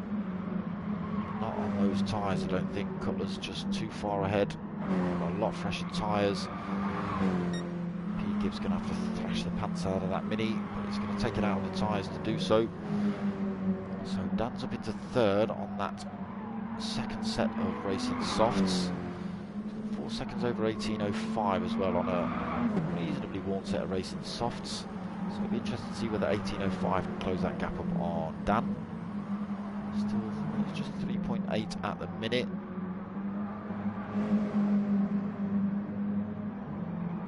Not on those tyres, I don't think. Cutler's just too far ahead. Got a lot fresher tyres. P. Gibb's going to have to thrash the pants out of that Mini, but he's going to take it out of the tyres to do so. So Dan's up into 3rd on that second set of racing softs. 4 seconds over 18.05 as well on a reasonably worn set of racing softs. So it'll be interesting to see whether 18.05 can close that gap up on Dan. Still, it's just 3.8 at the minute.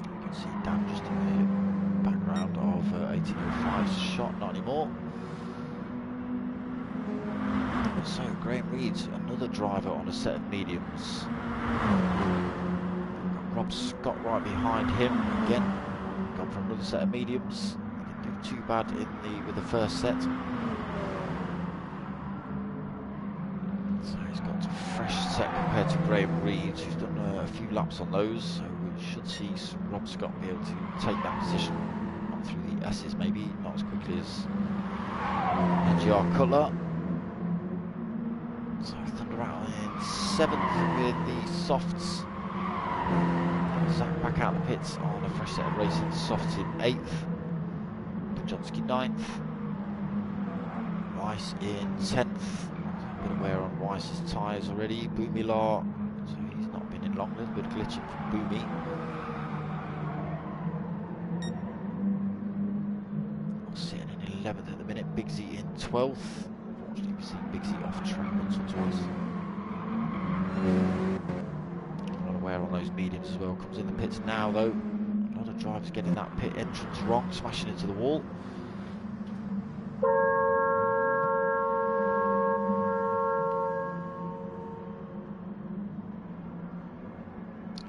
You can see Dan just in the background of 18.05's shot, not anymore. So Graham Reed's another driver on a set of mediums. Rob Scott right behind him again. Gone for another set of mediums. Didn't do too bad with the first set. So he's got a fresh set compared to Graham Reed, who's done a few laps on those. So we should see Rob Scott be able to take that position, not through the S's maybe, not as quickly as NGR Cutler. So Thunder out in 7th with the softs. Zach back out the pits on a fresh set of racing softs in 8th. Pujonski 9th. Weiss in 10th. A bit of wear on Weiss's tyres already. Boomilar, so he's not been in long. There's a bit of glitching from Boomy. Sitting in 11th at the minute. Bigsy in 12th. Unfortunately, we've seen Bigsy off track once or twice. A lot of wear on those mediums as well. Comes in the pits now though. A lot of drivers getting that pit entrance wrong, smashing into the wall.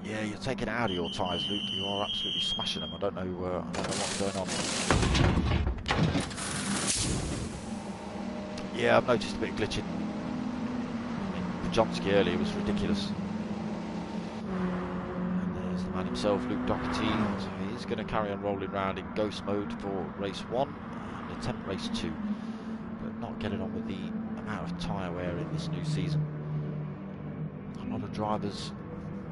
Yeah, you're taking it out of your tyres, Luke. You are absolutely smashing them. I don't know what's going on. Yeah, I've noticed a bit of glitching. I mean, Pujonski earlier was ridiculous. And there's the man himself, Luke Doherty. So he's going to carry on rolling around in ghost mode for race 1 and attempt race 2, but not getting on with the amount of tyre wear in this new season. A lot of drivers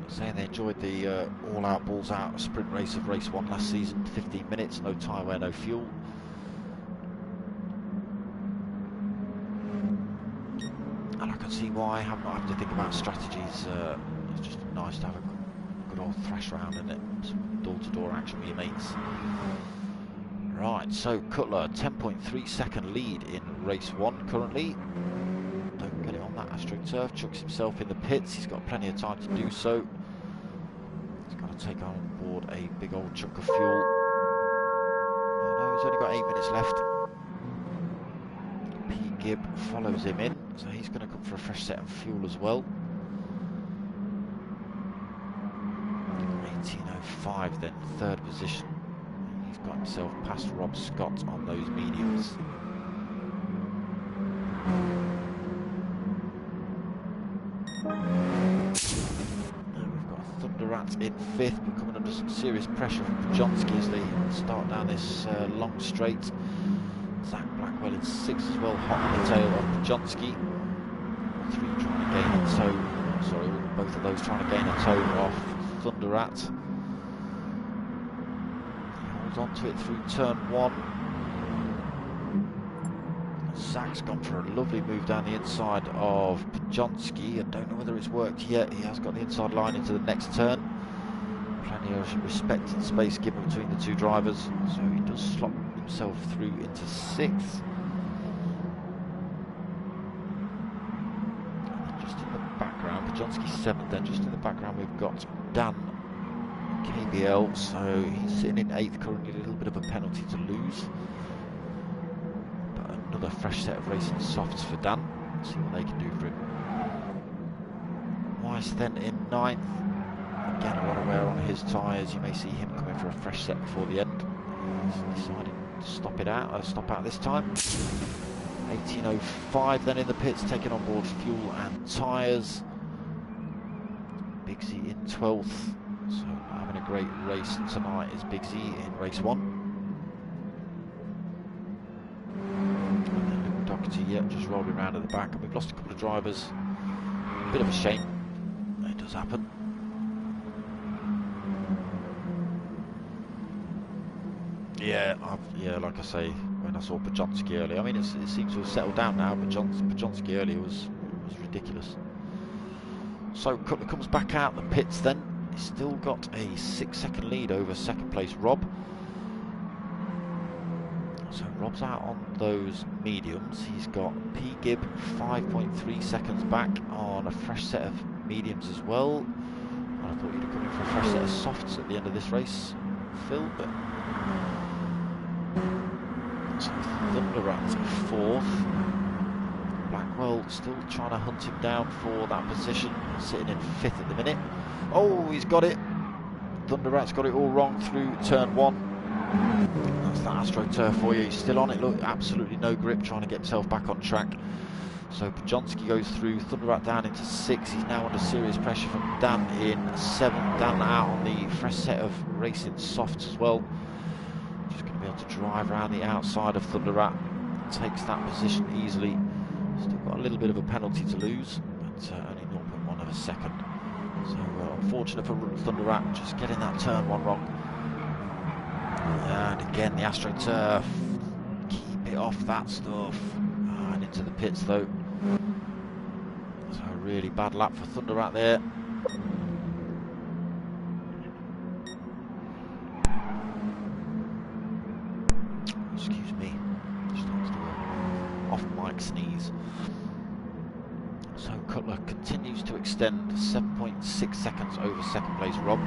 saying they enjoyed the all-out, balls-out sprint race of race 1 last season. 15 minutes, no tyre wear, no fuel. And I can see why. I'm not having to think about strategies. It's just nice to have a good old thrash round, isn't it? Some door-to-door action with your mates. Right, so Cutler, 10.3 second lead in race 1 currently. Don't get it on that AstroTurf. Chucks himself in the pits. He's got plenty of time to do so. He's got to take on board a big old chunk of fuel. Oh no, he's only got 8 minutes left. P. Gibb follows him in, so he's going to come for a fresh set of fuel as well. 18.05 then, 3rd position. He's got himself past Rob Scott on those mediums. In 5th, but coming under some serious pressure from Pujonski as they start down this long straight. Zach Blackwell in 6th as well, hot on the tail of Pujonski. 3 trying to gain a toe. Sorry, both of those trying to gain a toe off Thunderat. He holds on to it through turn 1. Zach's gone for a lovely move down the inside of Pajonsky. I don't know whether it's worked yet. He has got the inside line into the next turn. Plenty of respect and space given between the two drivers, so he does slot himself through into 6th. And just in the background, Pajonsky's 7th, then just in the background we've got Dan KBL, so he's sitting in 8th currently, a little bit of a penalty to lose. But another fresh set of racing softs for Dan. Let's see what they can do for him. Weiss then in 9th. Again, a lot of wear on his tyres. You may see him coming for a fresh set before the end. He's decided to stop out this time. 18.05 then in the pits, taking on board fuel and tyres. Big Z in 12th. So having a great race tonight is Big Z in race 1. And then Luke Doherty, just rolling around at the back. And we've lost a couple of drivers. A bit of a shame. It does happen. Yeah, like I say, when I saw Pajonsky earlier, I mean, it seems to have settled down now, but Pajonsky earlier was ridiculous. So Cutler comes back out the pits then. He's still got a 6-second lead over second place Rob. So Rob's out on those mediums. He's got P. Gibb 5.3 seconds back on a fresh set of mediums as well. I thought you'd have come in for a fresh set of softs at the end of this race, Phil, but... So Thunderrat 4th. Blackwell still trying to hunt him down for that position, sitting in 5th at the minute. Oh, he's got it. Thunderrat's got it all wrong through turn 1. That's that AstroTurf for you. He's still on it. Look, absolutely no grip, trying to get himself back on track. So Pajonsky goes through. Thunderrat down into 6th. He's now under serious pressure from Dan in 7th. Dan out on the fresh set of racing softs as well. Just going to be able to drive around the outside of Thunderrat. Takes that position easily. Still got a little bit of a penalty to lose, but only 0.1 of a second. So unfortunate for Thunderrat, just getting that turn 1 wrong. And again, the AstroTurf. Keep it off that stuff. And into the pits though. So a really bad lap for Thunderrat there. Excuse me. Just starts to off-mic sneeze. So Cutler continues to extend 7.6 seconds over second place Rob.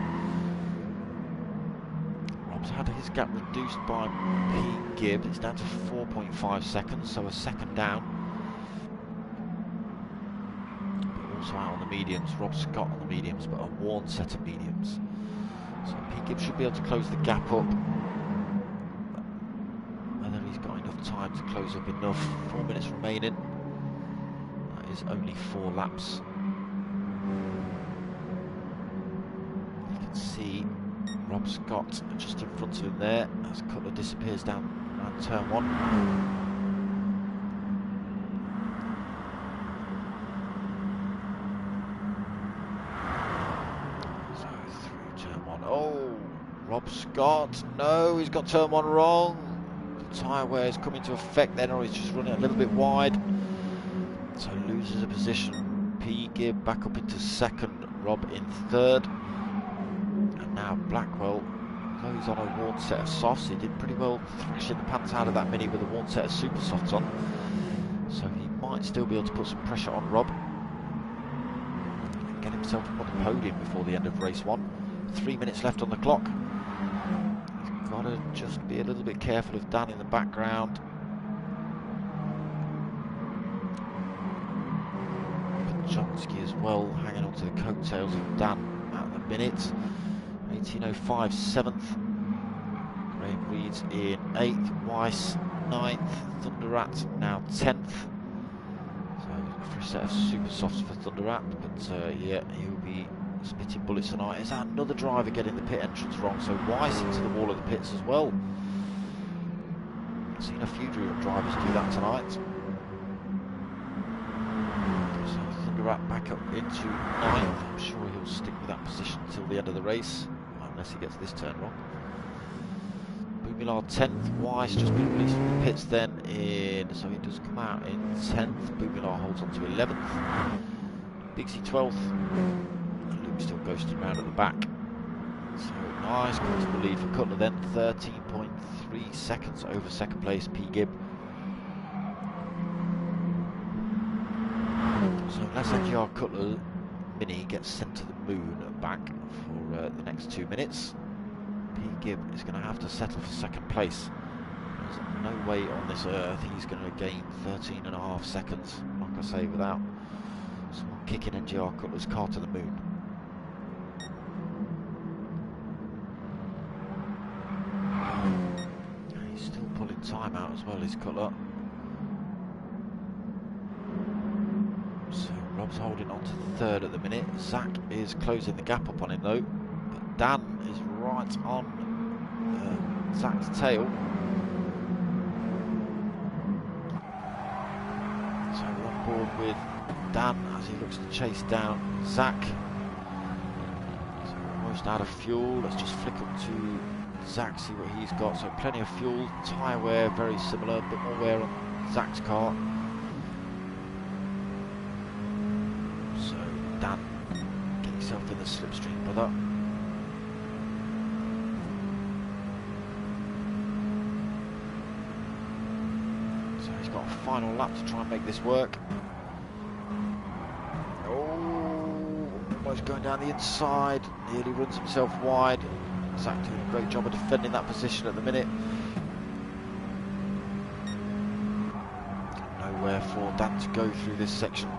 Rob's had his gap reduced by P. Gibb. It's down to 4.5 seconds, so a second down. But also out on the mediums. Rob Scott on the mediums, but a worn set of mediums. So P. Gibb should be able to close the gap up. Whether he's got enough time to close up enough. 4 minutes remaining. Is only 4 laps. You can see Rob Scott just in front of him there as Cutler disappears down around turn 1. So through turn 1. Oh, Rob Scott, no, he's got turn 1 wrong. The tyre wear is coming to effect then, or he's just running a little bit wide. So loses a position. P. Gibb back up into 2nd, Rob in 3rd. And now Blackwell, though he's on a worn set of softs, he did pretty well thrashing the pants out of that Mini with a worn set of super softs on. So he might still be able to put some pressure on Rob and get himself up on the podium before the end of race 1. 3 minutes left on the clock. He's got to just be a little bit careful of Dan in the background. Pajonsky as well, hanging on to the coattails of Dan at the minute. 18.05, 7th. Graham Reed's in 8th. Weiss 9th. Thunderrat now 10th. So a fresh set of super softs for Thunderrat, but yeah, he'll be spitting bullets tonight. Is that another driver getting the pit entrance wrong? So Weiss into the wall of the pits as well. I've seen a few drivers do that tonight. Thunderrat back up into 9th. I'm sure he'll stick with that position until the end of the race, unless he gets this turn wrong. Buglar 10th, Weiss just been released from the pits then in, so he does come out in 10th, Buglar holds on to 11th, Bigsy 12th, and Luke still ghosting around at the back. So nice comfortable lead for Cutler then, 13.3 seconds over second place P. Gibb. So unless NGR Cutler Mini gets sent to the moon back for the next 2 minutes, P. Gibb is going to have to settle for second place. There's no way on this earth he's going to gain 13.5 seconds, like I say, without someone kicking NGR Cutler's car to the moon. And he's still pulling time out as well, is Cutler. So Rob's holding on to third at the minute. Zach is closing the gap up on him though. But Dan is right on Zach's tail. So we're on board with Dan as he looks to chase down Zach. So we're almost out of fuel. Let's just flick up to Zach, see what he's got. So plenty of fuel, tyre wear very similar, a bit more wear on Zach's car. So Dan, get yourself in the slipstream, brother. Got a final lap to try and make this work. Oh, almost going down the inside, nearly runs himself wide. Zach doing a great job of defending that position at the minute. Nowhere for Dan to go through this section. Oh,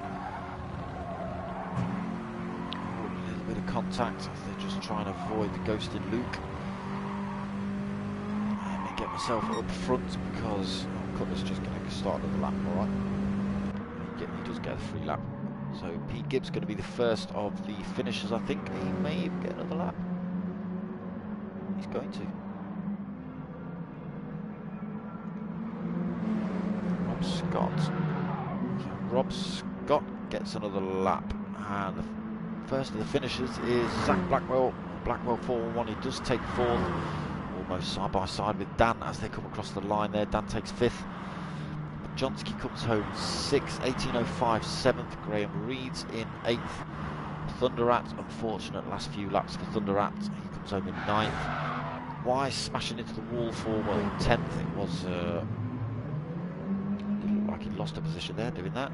a little bit of contact as they're just trying to avoid the ghosted Luke. Let me get myself up front because Cutler's just going to start another lap, alright? He does get a free lap. So Pete Gibbs going to be the first of the finishers, I think. He may even get another lap. He's going to. Rob Scott. So Rob Scott gets another lap. And the first of the finishers is Zach Blackwell. Blackwell 4-1. He does take fourth. Almost side by side with Dan as they come across the line there. Dan takes fifth. Johnsky comes home 6th, 18.05 7th. Graham Reed's in 8th. Thunderat, unfortunate last few laps for Thunderat. He comes home in 9th. Weiss smashing into the wall for, well, 10th. It was, didn't look like he lost a position there doing that.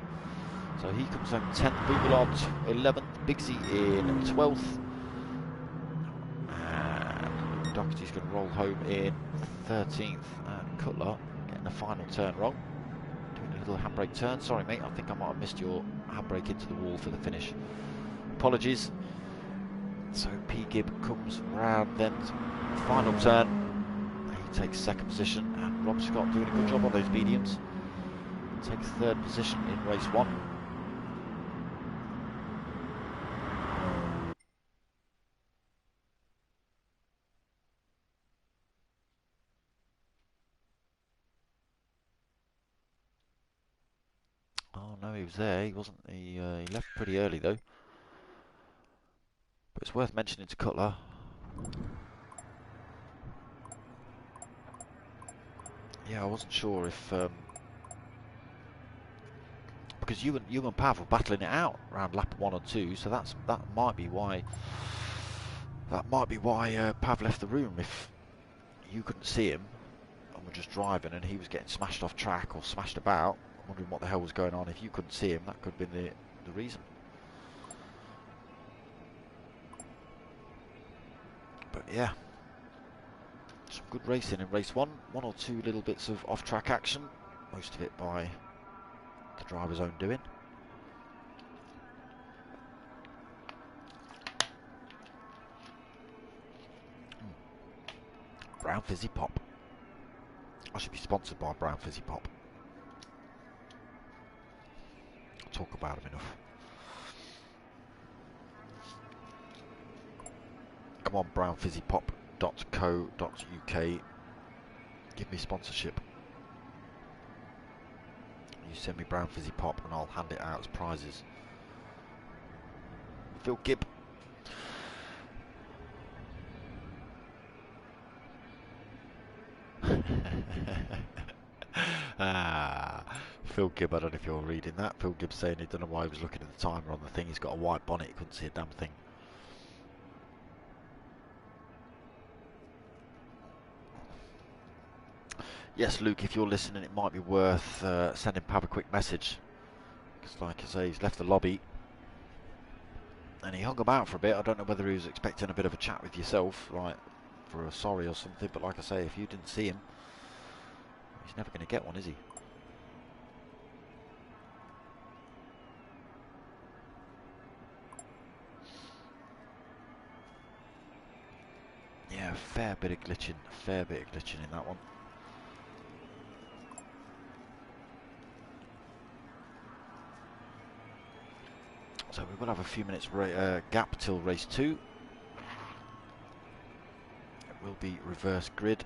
So he comes home 10th. Buglar 11th. Bigsy in 12th. Doherty's going to roll home in 13th, and Cutler getting the final turn wrong. Doing a little handbrake turn. Sorry, mate, I think I might have missed your handbrake into the wall for the finish. Apologies. So P. Gibb comes round then, final turn. He takes second position, and Rob Scott doing a good job on those mediums. Takes third position in race 1. Oh no, he was there. He wasn't. He left pretty early though. But it's worth mentioning to Cutler. Yeah, I wasn't sure if because you and Pav were battling it out around lap 1 or 2, so that might be why Pav left the room. If you couldn't see him and were just driving, and he was getting smashed off track or smashed about, wondering what the hell was going on. If you couldn't see him, that could have been the reason. But yeah, some good racing in race 1. 1 or 2 little bits of off-track action, most of it by the driver's own doing. Brown Fizzy Pop. I should be sponsored by Brown Fizzy Pop. I'll talk about them enough. Come on, brownfizzypop.co.uk. Give me sponsorship. You send me Brown Fizzy Pop and I'll hand it out as prizes. Phil Gibb. Phil Gibb, I don't know if you're reading that. Phil Gibb saying he don't know why he was looking at the timer on the thing. He's got a white bonnet, he couldn't see a damn thing. Yes, Luke, if you're listening, it might be worth sending Pav a quick message. Because like I say, he's left the lobby. And he hung about for a bit. I don't know whether he was expecting a bit of a chat with yourself, like for a sorry or something. But like I say, if you didn't see him, he's never going to get one, is he? Yeah, a fair bit of glitching in that one. So we will have a few minutes gap till race 2. It will be reverse grid.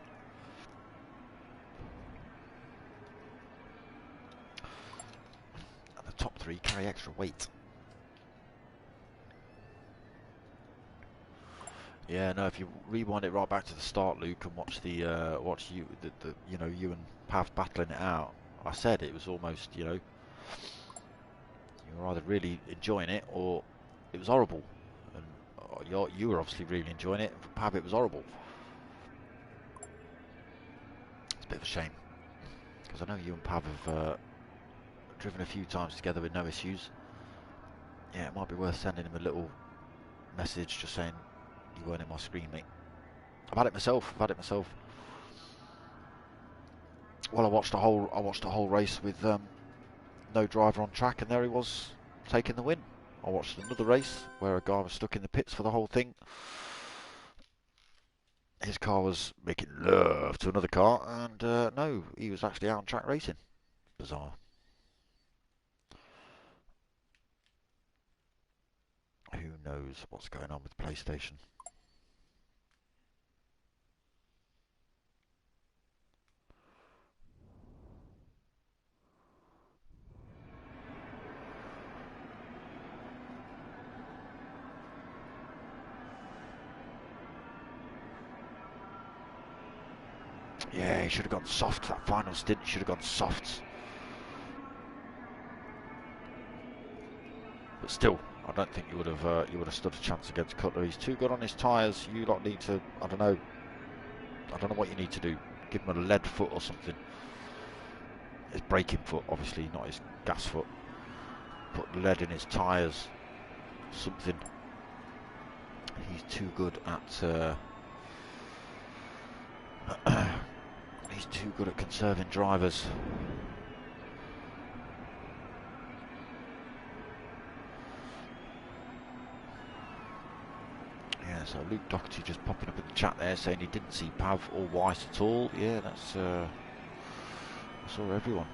And the top 3 carry extra weight. Yeah, no. If you rewind it right back to the start, Luke, and watch the you know, you and Pav battling it out, I said it was almost, you know, you were either really enjoying it or it was horrible. And you were obviously really enjoying it. For Pav, it was horrible. It's a bit of a shame because I know you and Pav have driven a few times together with no issues. Yeah, it might be worth sending him a little message just saying you weren't in my screen, mate. I've had it myself. Well, I watched a whole race with no driver on track, and there he was taking the win. I watched another race where a guy was stuck in the pits for the whole thing. His car was making love to another car, and no, he was actually out on track racing. Bizarre. Who knows what's going on with PlayStation? Yeah, he should have gone soft. That final stint, he should have gone soft. But still, I don't think you would have stood a chance against Cutler. He's too good on his tyres. You lot need to, I don't know what you need to do. Give him a lead foot or something. His braking foot, obviously, not his gas foot. Put lead in his tyres. Something. He's too good at. He's too good at conserving drivers. Yeah, so Luke Doherty just popping up in the chat there saying he didn't see Pav or Weiss at all. Yeah, that's I saw everyone.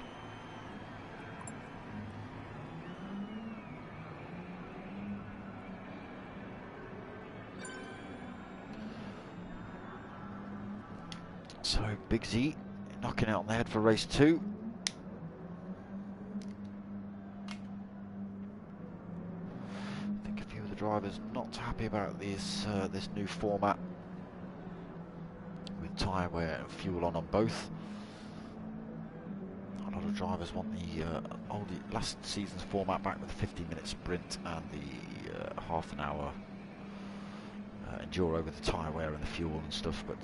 So Big Z knocking out on the head for race 2. I think a few of the drivers not happy about this new format with tyre wear and fuel on both. A lot of drivers want the last season's format back with the 15-minute sprint and the half an hour enduro with the tyre wear and the fuel and stuff, but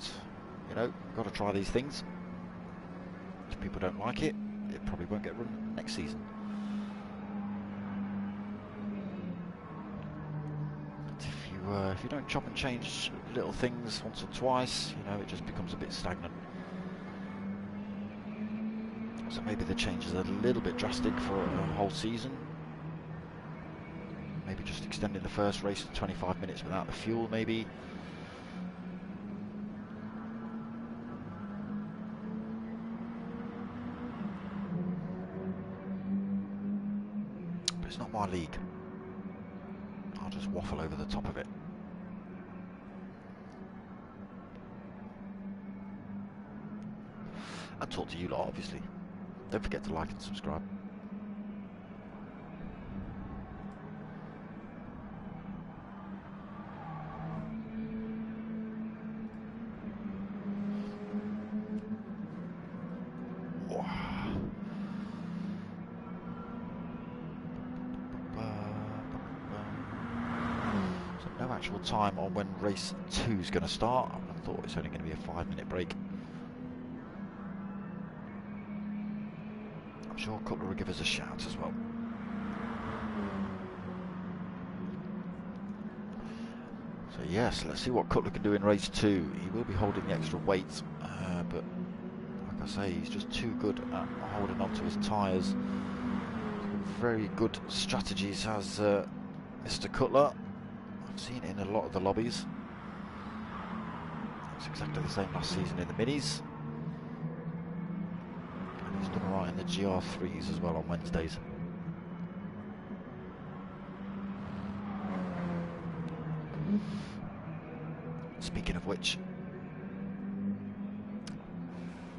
you know, got to try these things. If people don't like it, it probably won't get run next season. But if you don't chop and change little things once or twice, you know, it just becomes a bit stagnant. So maybe the change is a little bit drastic for a whole season. Maybe just extending the first race to 25 minutes without the fuel, maybe. It's not my league. I'll just waffle over the top of it. And talk to you lot, obviously. Don't forget to like and subscribe. actual time on when race 2 is going to start. I thought it's only going to be a 5-minute break. I'm sure Cutler will give us a shout as well. So yes, let's see what Cutler can do in race 2. He will be holding the extra weight, but like I say, he's just too good at holding on to his tyres. Very good strategies has Mr. Cutler. I've seen it in a lot of the lobbies. It's exactly the same last season in the minis. And he's done alright in the GR3s as well on Wednesdays. Speaking of which,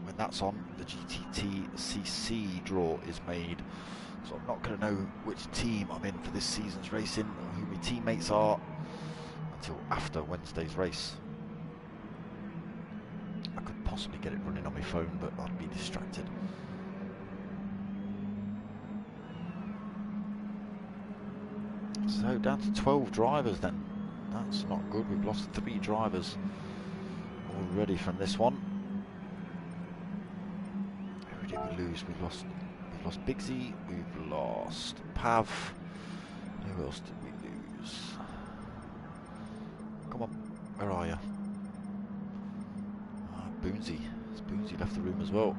when that's on, the GTT CC draw is made. So I'm not going to know which team I'm in for this season's racing or who my teammates are until after Wednesday's race. I could possibly get it running on my phone, but I'd be distracted. So down to 12 drivers then. That's not good. We've lost 3 drivers already from this one. Who did we lose? We've lost Bigsy, we've lost Pav. Who else did we lose? Come on, where are you? Boonsy. Boonsy left the room as well.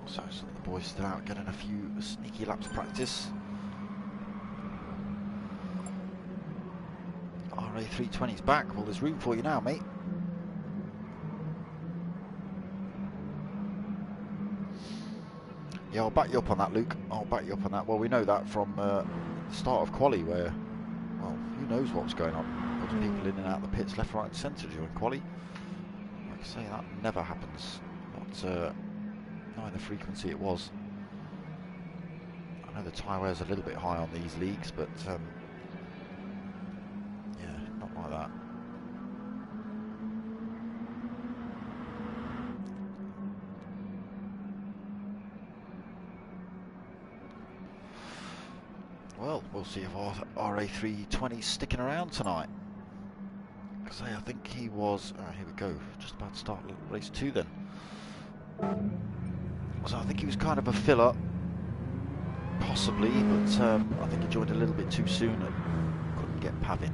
So some of the boys still out getting a few sneaky laps practice. RA320's back. Well, there's room for you now, mate. Yeah, I'll back you up on that, Luke. I'll back you up on that. Well, we know that from the start of quali where, well, who knows what's going on. Lots of people in and out of the pits left, right and centre during quali. Like I say, that never happens. Not in the frequency it was. I know the tyre wear's a little bit high on these leagues, but yeah, not like that. Well, we'll see if our RA320's sticking around tonight. Because I think he was... here we go, just about to start race 2 then. So I think he was kind of a filler, possibly, but I think he joined a little bit too soon and couldn't get Pav in.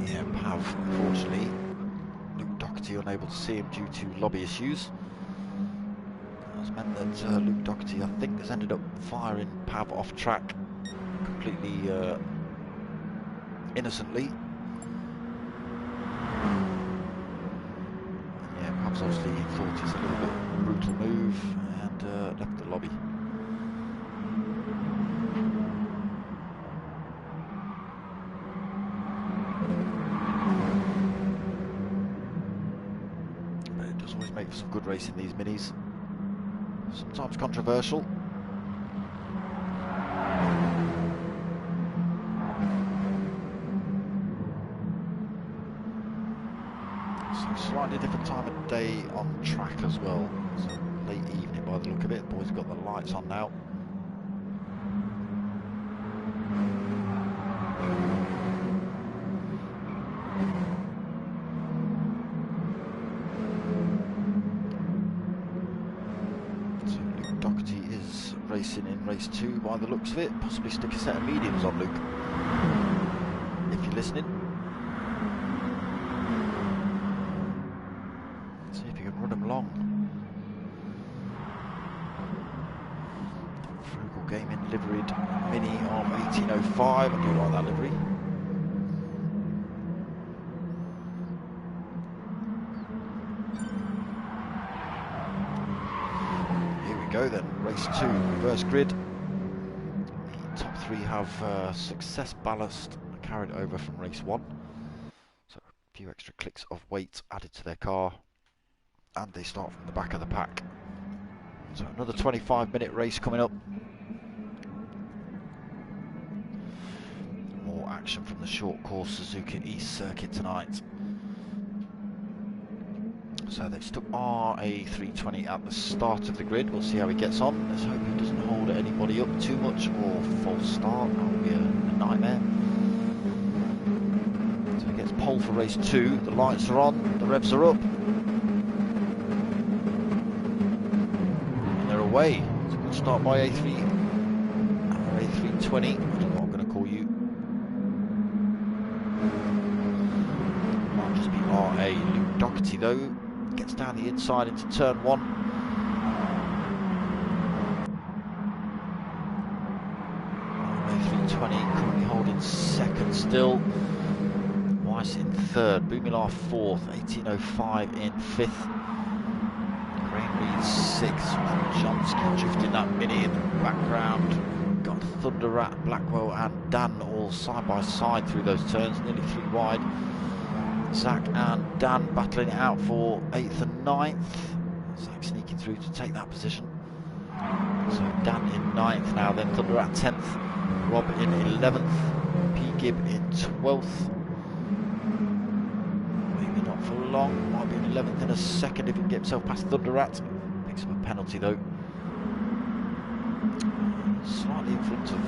Yeah, Pav, unfortunately, Luke Doherty unable to see him due to lobby issues. That's meant that Luke Doherty, I think, has ended up firing Pav off track completely innocently. Pav's obviously thought it's a little bit brutal move and left the lobby. But it does always make for some good racing, these minis. Sometimes controversial. Slightly different time of day on track as well. So late evening by the look of it. Boys have got the lights on now. So Luke Doherty is racing in race 2 by the looks of it. Possibly stick a set of mediums on Luke, if you're listening. Run them long. Frugal Gaming liveried Mini on 1805. I do like that livery. Here we go then, race 2, reverse grid. The top 3 have success ballast carried over from race 1. So a few extra clicks of weight added to their car. And they start from the back of the pack. So another 25-minute race coming up. action from the short course Suzuka East Circuit tonight. So they've stuck RA320 at the start of the grid. We'll see how he gets on. Let's hope he doesn't hold anybody up too much or false start. That would be a nightmare. So he gets pole for race 2. The lights are on, the revs are up. And they're away. It's a good start by RA320. I don't know what I'm going to call you. Might just be RA Luke Doherty though. Gets down the inside into turn 1. RA320 currently holding second still. Weiss in third. Boumilar fourth. 1805 in fifth. Graham Reed sixth. Johnski drifting that mini in the background. Got Thunder Rat, Blackwell and Dan all side by side through those turns, nearly 3 wide. Zach and Dan battling it out for 8th and 9th. Zach sneaking through to take that position. So Dan in 9th now, then Thunder at 10th, Rob in 11th, P. Gibb in 12th. Maybe not for long, might be in 11th in a second if he can get himself past Thunder Rat. Picks up a penalty though. Slightly in front of,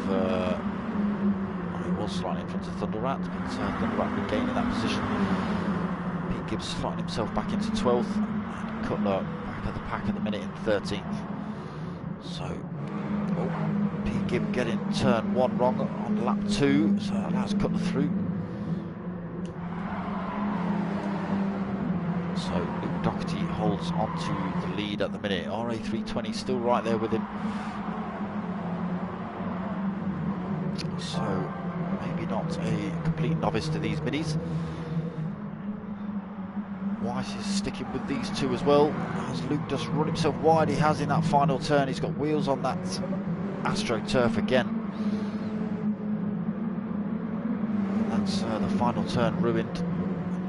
he was slightly in front of Thunder Rat, but Thunder Rat regaining that position. Pete Gibbs slotting himself back into 12th, and Cutler back at the pack at the minute in 13th. So, Pete Gibbs getting turn 1 wrong on lap 2, so that allows Cutler through. So Luke Doherty holds on to the lead at the minute. RA320 still right there with him. So maybe not a complete novice to these minis. Weiss is sticking with these two as well. As Luke does run himself wide, he has in that final turn. He's got wheels on that AstroTurf again. That's the final turn ruined.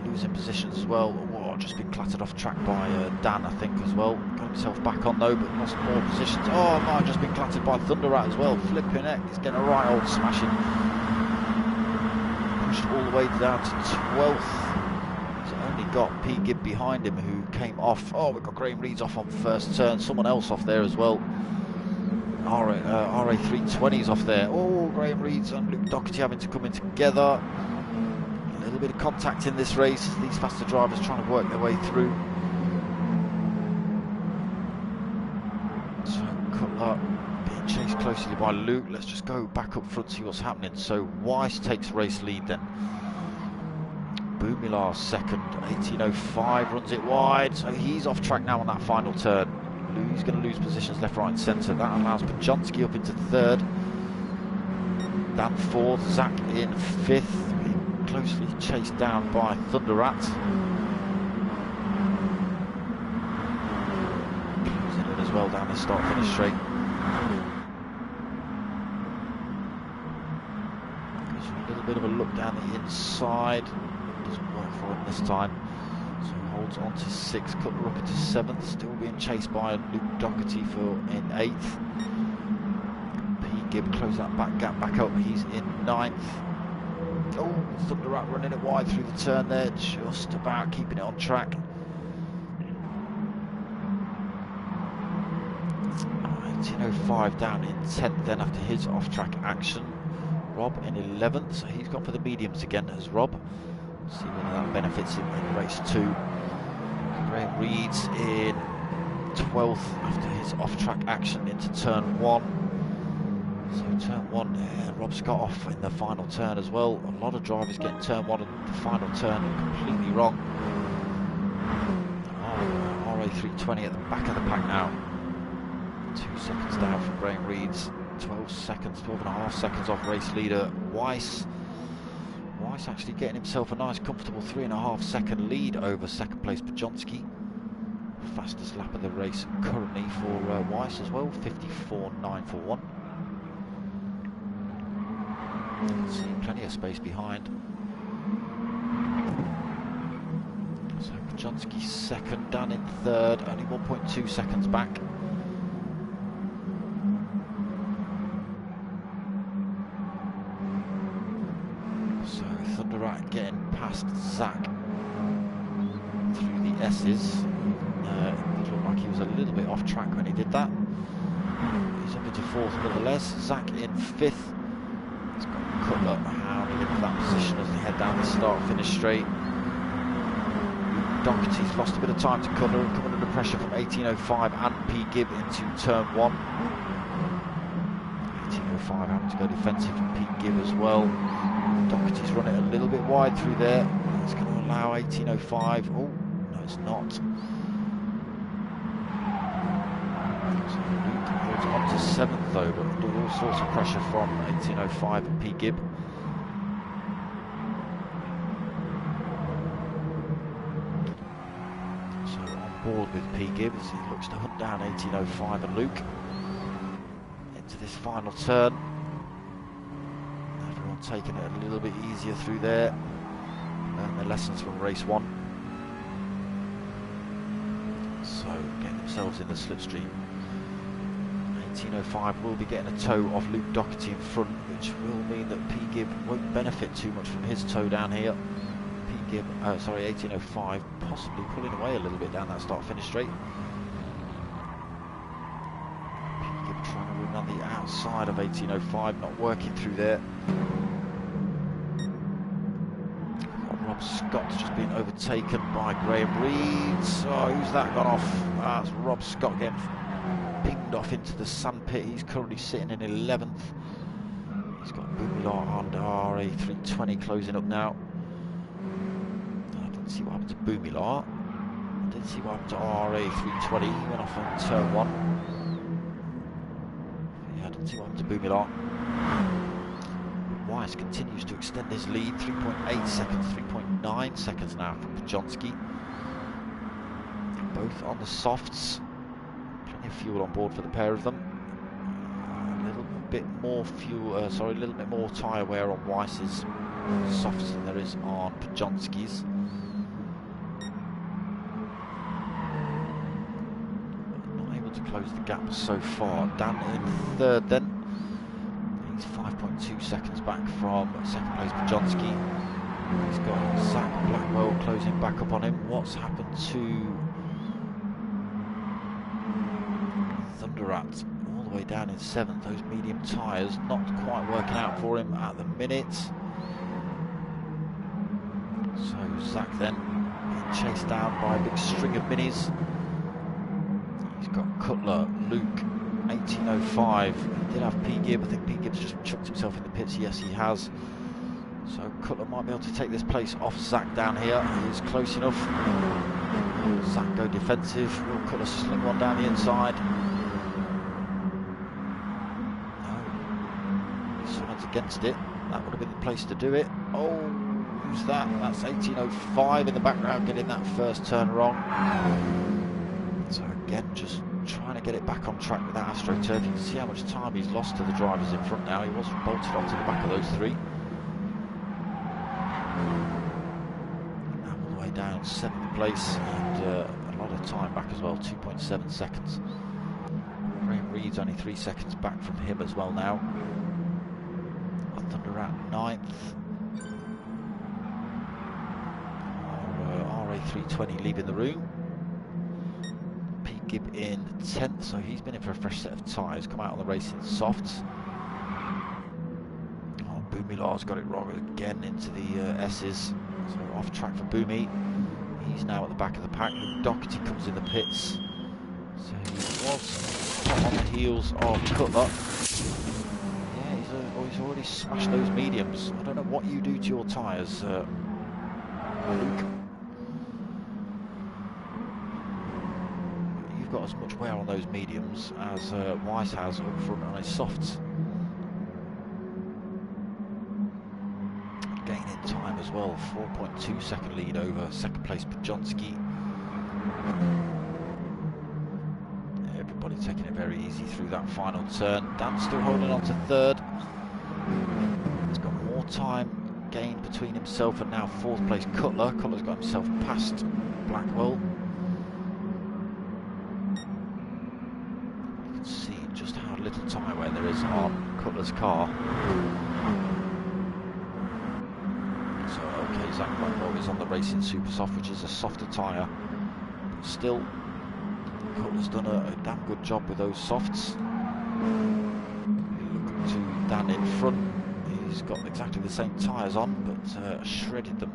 Losing positions as well. Oh, just been clattered off track by Dan, I think, as well. Got himself back on though, but lost more positions. Oh, might just been clattered by Thunder Rat as well. Flipping heck, he's getting a right old smashing. Pushed all the way down to 12th. He's only got P. Gibb behind him, who came off. Oh, we've got Graham Reeds off on first turn. Someone else off there as well. RA320's off there. Oh, Graham Reeds and Luke Doherty having to come in together. A little bit of contact in this race. These faster drivers trying to work their way through. So Cutler being chased closely by Luke. Let's just go back up front, see what's happening. So Weiss takes race lead then. Boumilar second. 1805 runs it wide. So he's off track now on that final turn. He's going to lose positions left, right and centre. That allows Pajonski up into third. Dan fourth. Zach in fifth. Closely chased down by Thunder Rat. Closing in as well down the start-finish straight. Gives you a little bit of a look down the inside. Doesn't work for him this time. So holds on to 6th, Cutler up into 7th, still being chased by Luke Doherty in 8th. P. Gibb close that back gap back up, he's in 9th. Oh, Thunder Rat running it wide through the turn there, just about keeping it on track. 1805 down in 10th then after his off-track action. Rob in 11th, so he's gone for the mediums again as Rob. See whether that benefits him in race 2. Graham Reeds in 12th after his off-track action into turn 1. So turn 1, Rob Scott off in the final turn as well. A lot of drivers getting turn 1 and the final turn completely wrong. RA320 at the back of the pack now. 2 seconds down from Graham Reeds. 12 seconds, 12.5 seconds off race leader Weiss. Weiss actually getting himself a nice comfortable 3.5 second lead over second place Pajonski. Fastest lap of the race currently for Weiss as well, 54.941. See plenty of space behind. So Pajonski second, Dan in third, only 1.2 seconds back. past Zach through the S's. It looked like he was a little bit off track when he did that. He's up into fourth nonetheless. Zach in fifth. He's got Cutler hounding into that position as they head down the start-finish straight. Doherty's lost a bit of time to Cutler, coming under pressure from 1805 and P. Gibb into turn one. 1805 having to go defensive from Pete Gibb as well. Doherty's run it a little bit wide through there. It's going to allow 1805. Oh, no, it's not. So Luke holds on to seventh though, but under all sorts of pressure from 1805 and Pete Gibb. So on board with Pete Gibb as he looks to hunt down 1805 and Luke. Into this final turn. Everyone taking it a little bit easier through there. Learn their lessons from race one. So getting themselves in the slipstream. 1805 will be getting a tow off Luke Doherty in front, which will mean that P. Gibb won't benefit too much from his tow down here. P. Gibb, 1805 possibly pulling away a little bit down that start-finish straight. P. Gibb trying to run on the outside of 1805, not working through there. Rob Scott's just been overtaken by Graham Reed. Oh, who's that gone off? That's Rob Scott getting pinged off into the sandpit. He's currently sitting in 11th. He's got Boomilar on RA320 closing up now. I didn't see what happened to Boomilar. I did see what happened to RA320. He went off on turn one. Yeah, I didn't see what happened to Boomilar. Weiss continues to extend his lead, 3.8 seconds, 3.9 seconds now from Pajonski. Both on the softs. Plenty of fuel on board for the pair of them. A little bit more fuel, a little bit more tyre wear on Weiss's softs than there is on Pajonski's. Not able to close the gap so far. Dan in third then. He's 5.2 seconds back from second place Pajonski. He's got Zach Blackwell closing back up on him. What's happened to Thunderat? All the way down in seventh. Those medium tyres not quite working out for him at the minute. So Zach then being chased down by a big string of minis. He's got Cutler, Luke, 1805. He did have P. Gibb. I think P. Gibb's just chucked himself in the pits. Yes, he has. So Cutler might be able to take this place off Zach down here. He is close enough. Zach go defensive. Will Cutler sling one down the inside? No. He swords against it. That would have been the place to do it. Oh, who's that? That's 1805 in the background getting that first turn wrong. So again, just trying to get it back on track with that AstroTurf. You can see how much time he's lost to the drivers in front now. He was bolted onto the back of those three. Now all the way down 7th place and a lot of time back as well, 2.7 seconds. Graham Reed's only 3 seconds back from him as well now. Thunderat 9th. RA320 leaving the room. Gibb in 10th, so he's been in for a fresh set of tyres. Come out on the racing softs. Oh, Boomilar's got it wrong again into the S's. So off track for Boomy. He's now at the back of the pack. Doherty comes in the pits. So he was on the heels of Cutler. Yeah, he's already smashed those mediums. I don't know what you do to your tyres, Luke. Got as much wear on those mediums as Weiss has up front on his softs. Gaining time as well, 4.2 second lead over second place Pajonski. Everybody taking it very easy through that final turn. Dan still holding on to third. He's got more time gained between himself and now fourth place Cutler. Cutler's got himself past Blackwell. See just how little tyre wear there is on Cutler's car. So okay, Zach Blackwell on the Racing Super Soft, which is a softer tyre. But still, Cutler's done a damn good job with those softs. Look to Dan in front. He's got exactly the same tyres on, but shredded them.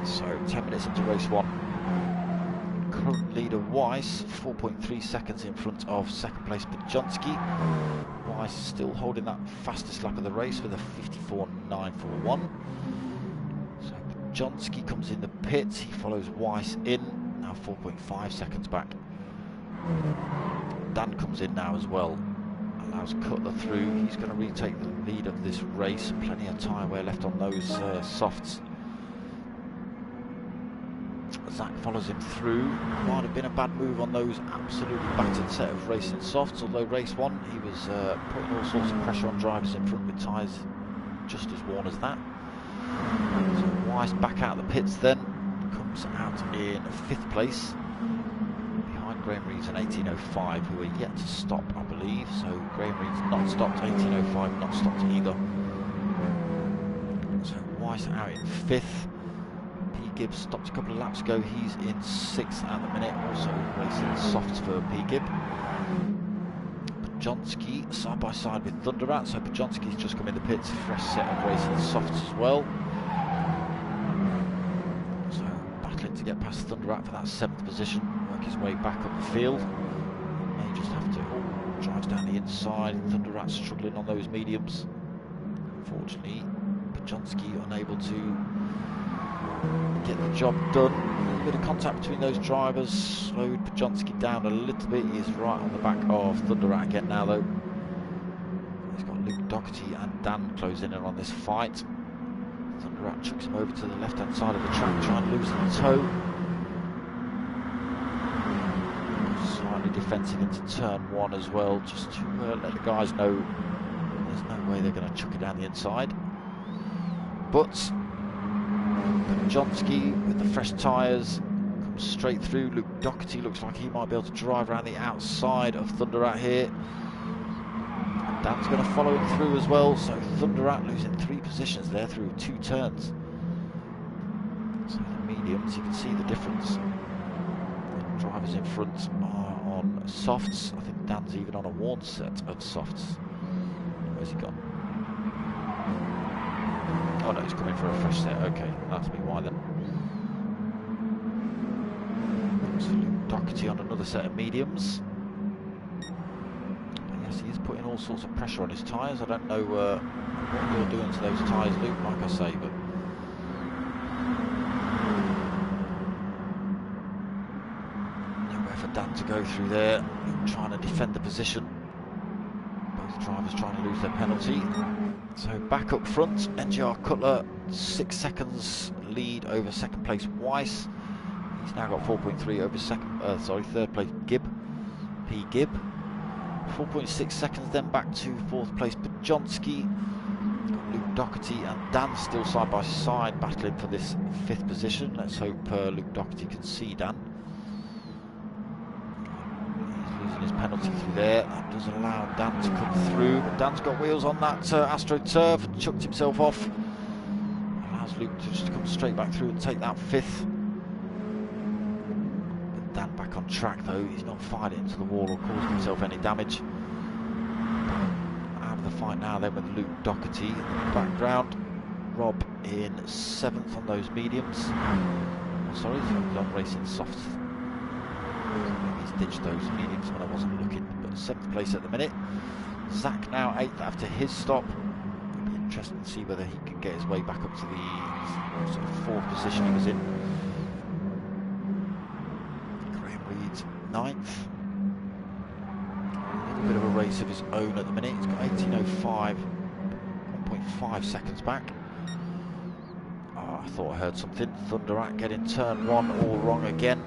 So 10 minutes into race 1. Current leader Weiss, 4.3 seconds in front of second place Bajonski. Weiss still holding that fastest lap of the race with a 54.941. So Bajonski comes in the pits, he follows Weiss in, now 4.5 seconds back. Dan comes in now as well, allows Cutler through. He's going to retake the lead of this race. Plenty of tyre wear left on those softs. Zach follows him through. Might have been a bad move on those absolutely battered set of racing softs, although race 1 he was putting all sorts of pressure on drivers in front with tyres just as worn as that. So Weiss back out of the pits then, comes out in 5th place behind Graham Reeves and 18.05, who are yet to stop, I believe. So Graham Reeves not stopped, 18.05 not stopped either. So Weiss out in 5th. Gibbs stopped a couple of laps ago, he's in 6th at the minute, also racing softs for P. Gibb. Bajonski side by side with Thunderrat, so Bajonski's just come in the pits, fresh set of racing softs as well. So battling to get past Thunderrat for that 7th position, work his way back up the field. May just have to, drives down the inside, Thunderrat struggling on those mediums. Unfortunately, Bajonski unable to get the job done. A little bit of contact between those drivers slowed Bajonski down a little bit. He's right on the back of Thunderrat again now though. He's got Luke Doherty and Dan closing in on this fight. Thunderrat chucks him over to the left hand side of the track, trying to lose the toe. Slightly defensive into turn 1 as well, just to let the guys know there's no way they're going to chuck it down the inside. But Bajonski with the fresh tyres comes straight through. Luke Doherty looks like he might be able to drive around the outside of Thunderrat here. And Dan's going to follow him through as well, so Thunderrat losing 3 positions there through 2 turns. So the mediums, you can see the difference. The drivers in front are on softs. I think Dan's even on a worn set of softs. Where's he gone? Oh no, he's coming for a fresh set. Okay, that'll be why then. So Luke Doherty on another set of mediums. But yes, he is putting all sorts of pressure on his tyres. I don't know what you're doing to those tyres, Luke, like I say, but nowhere for Dan to go through there. Trying to defend the position. Both drivers trying to lose their penalty. So back up front, NGR Cutler 6 seconds lead over second place Weiss. He's now got 4.3 over third place Gibb, P. Gibb. 4.6 seconds then back to 4th place Bajonski. Luke Doherty and Dan still side by side battling for this 5th position. Let's hope Luke Doherty can see Dan. His penalty through there, that does allow Dan to come through, but Dan's got wheels on that AstroTurf, chucked himself off, allows Luke to just come straight back through and take that 5th. But Dan back on track though, he's not fired it into the wall or caused himself any damage. Out of the fight now then with Luke Doherty in the background. Rob in 7th on those mediums. Oh, sorry, he's on racing softs. He's ditched those mediums when I wasn't looking, but 7th place at the minute. Zach now 8th after his stop. It'll be interesting to see whether he can get his way back up to the sort of 4th position he was in. Graham Reed's 9th. A little bit of a race of his own at the minute. He's got 18.05, 1.5 seconds back. Oh, I thought I heard something. Thunderrat getting turn 1 all wrong again.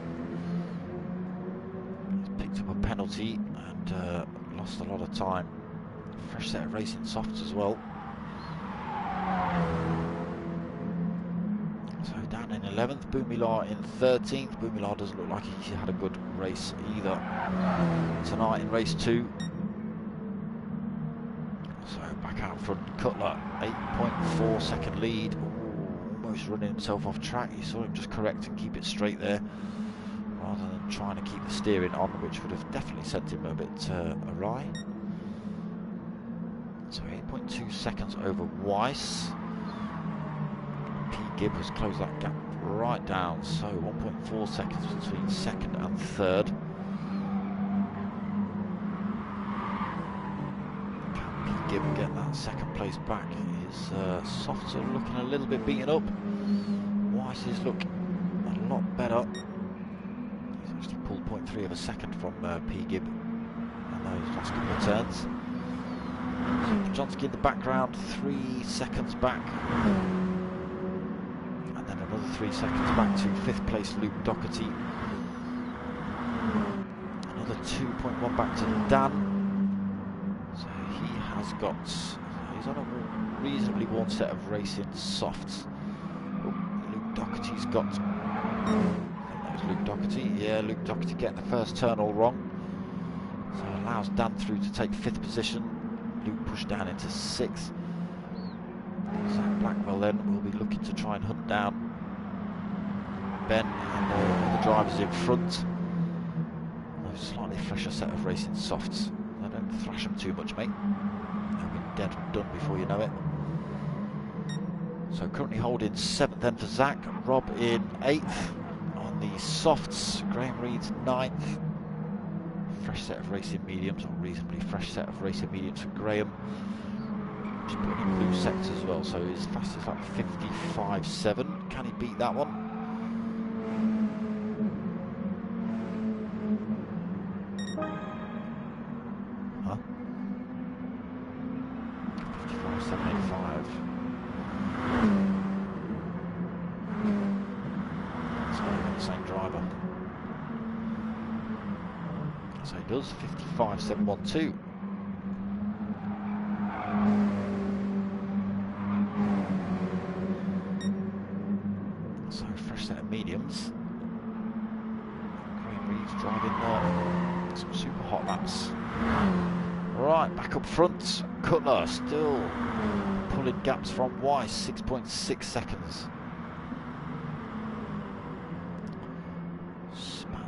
Up a penalty and lost a lot of time. Fresh set of racing softs as well. So down in 11th, Boumilar in 13th. Boumilar doesn't look like he had a good race either tonight in race 2. So back out front, Cutler, 8.4 second lead. Ooh, almost running himself off track. You saw him just correct and keep it straight there, rather than trying to keep the steering on, which would have definitely sent him a bit awry. So 8.2 seconds over Weiss. P. Gibb has closed that gap right down, so 1.4 seconds between second and third. Can P. Gibb get that second place back? His softs are looking a little bit beaten up. Weiss's look a lot better. He's actually pulled 0.3 of a second from P. Gibb in those last couple of turns. Johnski in the background, 3 seconds back. And then another 3 seconds back to 5th place Luke Doherty. Another 2.1 back to Dan. So he has got, he's on a reasonably worn set of racing softs. Oh, Luke Doherty's got, I think that was Luke Doherty. Yeah, Luke Doherty getting the first turn all wrong. So it allows Dan through to take 5th position. Luke pushed down into 6th. Zach Blackwell then will be looking to try and hunt down Ben and the drivers in front. A slightly fresher set of racing softs. I don't thrash them too much, mate. They'll be dead and done before you know it. So currently holding 7th then for Zach. Rob in 8th on the softs. Graham Reed's 9th. Fresh set of racing mediums, or reasonably fresh set of racing mediums for Graham. Just putting in blue sectors as well, so his fastest lap 55.7. Can he beat that one? Huh? 55.785. That's not even the same driver. So he does, 55.712. So fresh set of mediums. Graham Reed's driving some super hot laps. Right, back up front, Cutler still pulling gaps from Weiss, 6.6 seconds.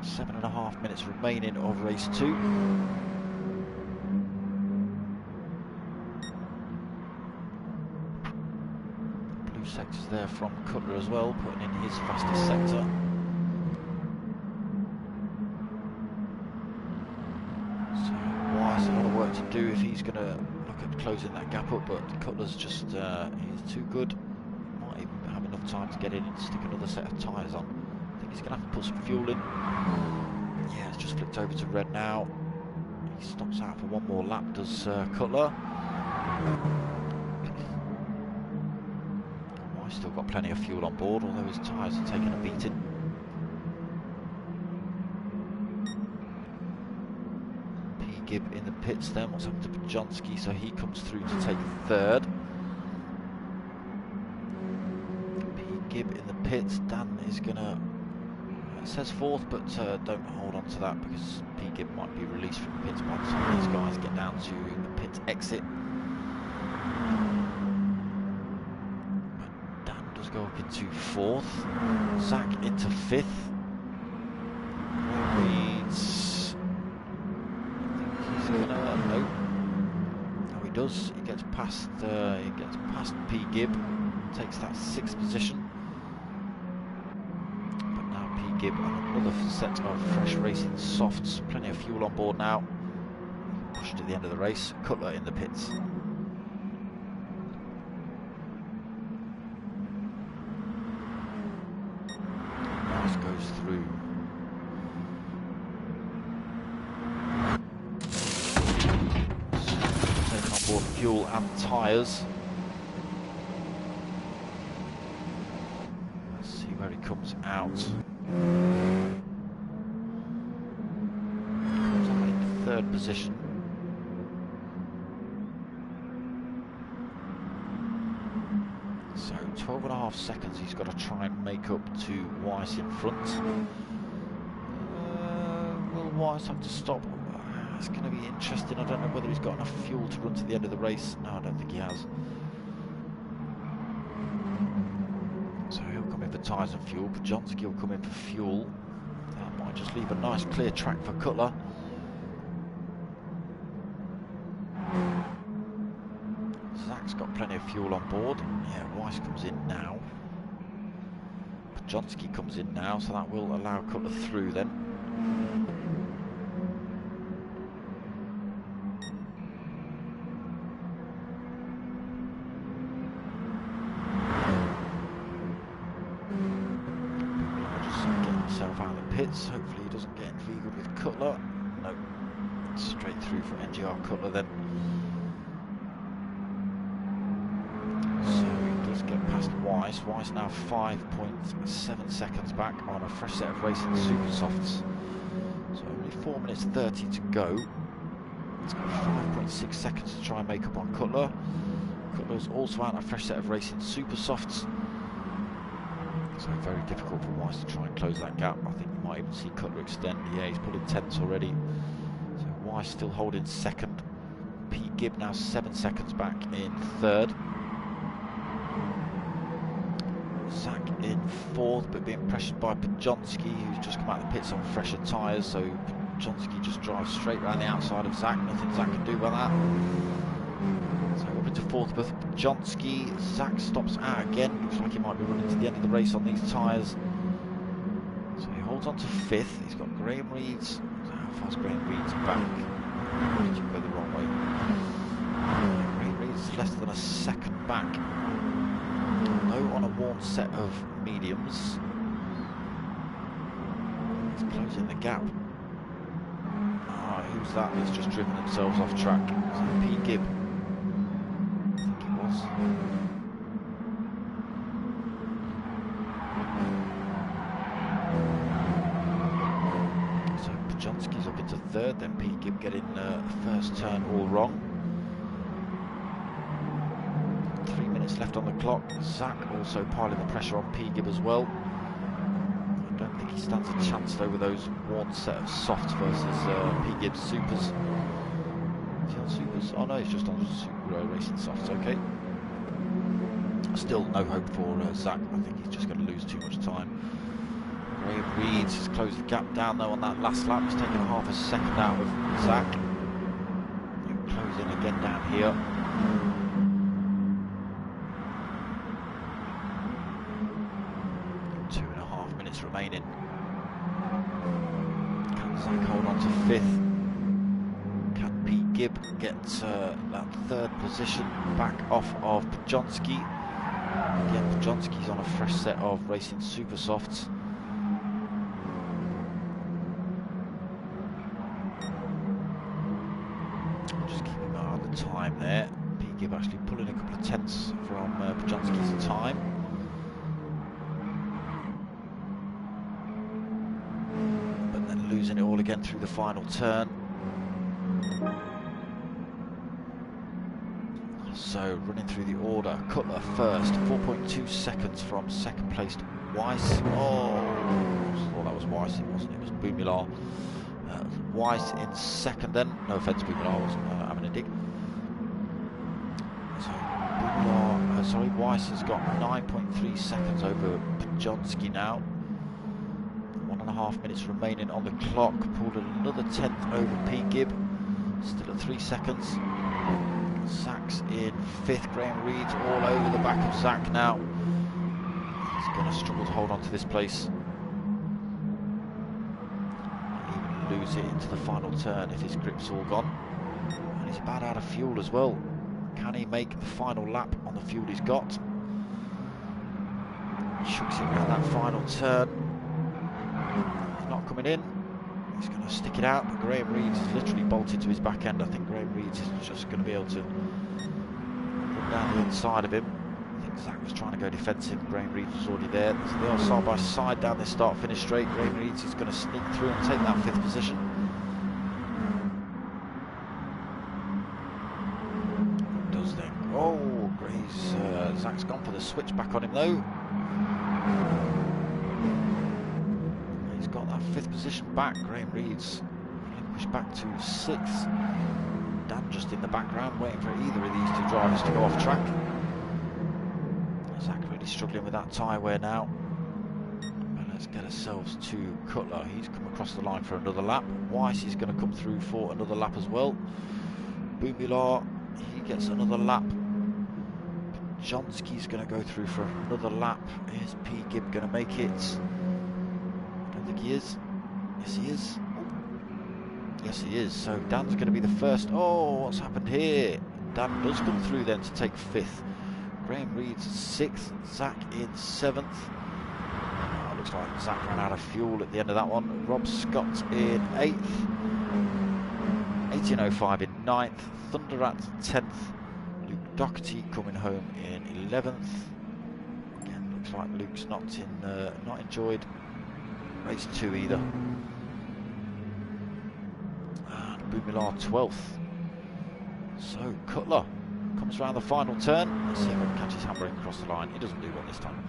7.5 minutes remaining of race 2. Blue sectors there from Cutler as well, putting in his fastest sector. So Weiss, a lot of work to do if he's going to look at closing that gap up, but Cutler's just, he's too good. Might even have enough time to get in and stick another set of tyres on. I think he's going to have to put some fuel in. Yeah, it's just flipped over to red now. He stops out for one more lap, does Cutler. Oh, he's still got plenty of fuel on board, although his tyres are taking a beating. P. Gibb in the pits then. What's happened to Bajonski? So he comes through to take 3rd. P. Gibb in the pits. Dan is going to... It says 4th, but don't hold on to that because P. Gibb might be released from the pits by the time these guys get down to the pit exit. But Dan does go up into 4th. Zach into 5th. Reeds. I think he's gonna no, he does. He gets past P. Gibb. Takes that 6th position. Gibb and another set of fresh racing softs, plenty of fuel on board now. Pushed to the end of the race. Cutler in the pits. Nice goes through. Take on board fuel and tyres. Let's see where he comes out. Comes out in 3rd position. So 12.5 seconds he's got to try and make up to Weiss in front. Will Weiss have to stop? It's going to be interesting. I don't know whether he's got enough fuel to run to the end of the race. No, I don't think he has. So he'll come in for tyres and fuel. Pionski will come in for fuel. That might just leave a nice clear track for Cutler. Zach's got plenty of fuel on board. Yeah, Weiss comes in now. Pionski comes in now, so that will allow Cutler through then. Out of the pits. Hopefully he doesn't get inveigled with Cutler. No, straight through for NGR Cutler then. So he does get past Weiss. Weiss now 5.7 seconds back on a fresh set of racing super softs. So only 4 minutes 30 to go. It's got 5.6 seconds to try and make up on Cutler. Cutler's also out on a fresh set of racing super softs. So very difficult for Weiss to try and close that gap. I think you might even see Cutler extend. Yeah, he's pulling tenths already. So Weiss still holding second. Pete Gibb now 7 seconds back in third. Zach in fourth, but being pressured by Pionski, who's just come out of the pits on fresher tyres. So Pionski just drives straight around the outside of Zach. Nothing Zach can do about that. So up into fourth with Pionski. Zach stops out again. Looks like he might be running to the end of the race on these tyres. So he holds on to fifth. He's got Graham Reeds. How far's Graham Reeds back? Did you go the wrong way? Graham Reeds less than a second back. Low on a worn set of mediums. He's closing the gap. Who's that? He's just driven themselves off track. So Pete Gibb. So Pionski's up into third, then Pete Gibb getting first turn all wrong. 3 minutes left on the clock. Zach also piling the pressure on Pete Gibb as well. I don't think he stands a chance though with those worn set of softs versus Pete Gibb's supers. Is he on supers? Oh no, he's just on super racing softs. Okay. Still no hope for Zach. I think he's just going to lose too much time. Graham Reeds has closed the gap down though on that last lap. He's taken half a second out of Zach. He'll close in again down here. Remaining. Can Zach hold on to fifth? Can Pete Gibb get that third position back off of Pionski? Again, Pionski's on a fresh set of racing super softs. Just keeping an eye on the time there. Pete Gibb actually pulling a couple of tenths from Pionski's time. Losing it all again through the final turn. So running through the order, Cutler first, 4.2 seconds from second placed Weiss. Oh, I thought that was Weiss, it wasn't, it was Boumilar. Weiss in second then, no offence Boumilar, wasn't having a dig. So Boumilar, Weiss has got 9.3 seconds over Pionski now. 1.5 minutes remaining on the clock. Pulled another tenth over Pete Gibb. Still at 3 seconds. Zach's in fifth. Graham Reeds all over the back of Zach now. He's going to struggle to hold on to this place. Even lose it into the final turn if his grip's all gone. And he's about out of fuel as well. Can he make the final lap on the fuel he's got? Chucks it around that final turn. He's not coming in. He's going to stick it out, but Graham Reeds is literally bolted to his back end. I think Graham Reeds is just going to be able to run down the inside of him. I think Zach was trying to go defensive. Graham Reeds was already there. So they are side by side down this start-finish straight. Graham Reeds is going to sneak through and take that fifth position. Does then? Oh, Zach's gone for the switch back on him though. Got that fifth position back. Graham Reeds pushed back to 6th. Dan just in the background, waiting for either of these two drivers to go off track. Zach really struggling with that tyre wear now. But let's get ourselves to Cutler. He's come across the line for another lap. Weiss is going to come through for another lap as well. Bumila, he gets another lap. Jonski's going to go through for another lap. Is P. Gibb going to make it? I don't think he is. Yes, he is. Yes, he is. So Dan's going to be the first. Oh, what's happened here? Dan does come through then to take 5th. Graham Reed's 6th. Zach in 7th. Oh, looks like Zach ran out of fuel at the end of that one. Rob Scott in 8th. 18.05 in 9th. Thunder at 10th. Luke Doherty coming home in 11th. Again, looks like Luke's not enjoyed race 2 either. Bumila 12th. So Cutler comes around the final turn. Let's see if he can catch his handbrake across the line. He doesn't do one this time.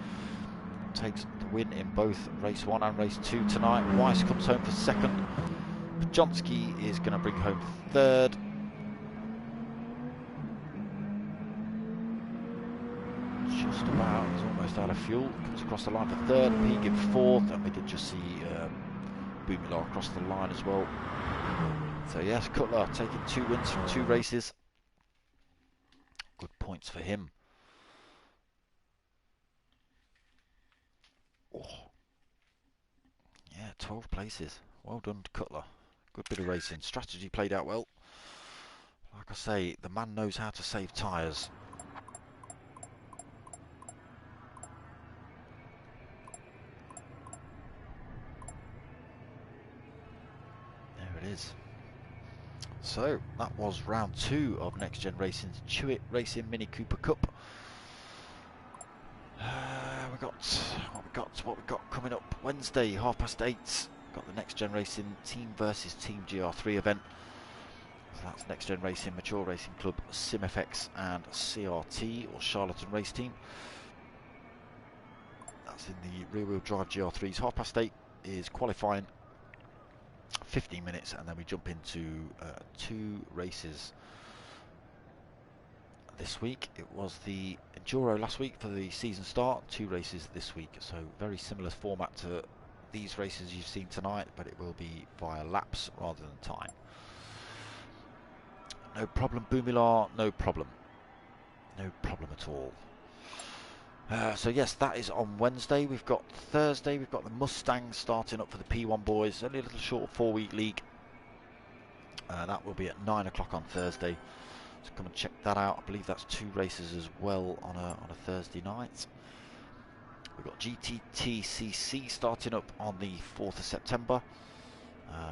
Takes the win in both race 1 and race 2 tonight. Weiss comes home for 2nd. Jonski is going to bring home 3rd. Just about, he's almost out of fuel. Comes across the line for 3rd. P. Gibb 4th, and we did just see Bumila across the line as well. So yes, Cutler taking 2 wins from 2 races. Good points for him. Oh. Yeah, 12 places. Well done, Cutler. Good bit of racing. Strategy played out well. Like I say, the man knows how to save tyres. There it is. So that was round 2 of Next Gen Racing's Chewit Racing Mini Cooper Cup. What we got coming up Wednesday, 8:30. Got the Next Gen Racing Team versus Team GR3 event. So that's Next Gen Racing, Mature Racing Club, SimFX and CRT or Charlatan Race Team. That's in the rear wheel drive GR3s. 8:30 is qualifying. 15 minutes, and then we jump into 2 races this week. It was the Enduro last week for the season start, 2 races this week, so very similar format to these races you've seen tonight, but it will be via laps rather than time. No problem, Bumila, no problem. No problem at all. So yes, that is on Wednesday. We've got Thursday, we've got the Mustangs starting up for the P1 boys. Only a little short 4-week league. That will be at 9 o'clock on Thursday. So come and check that out. I believe that's 2 races as well on a Thursday night. We've got GTTCC starting up on the 4th of September.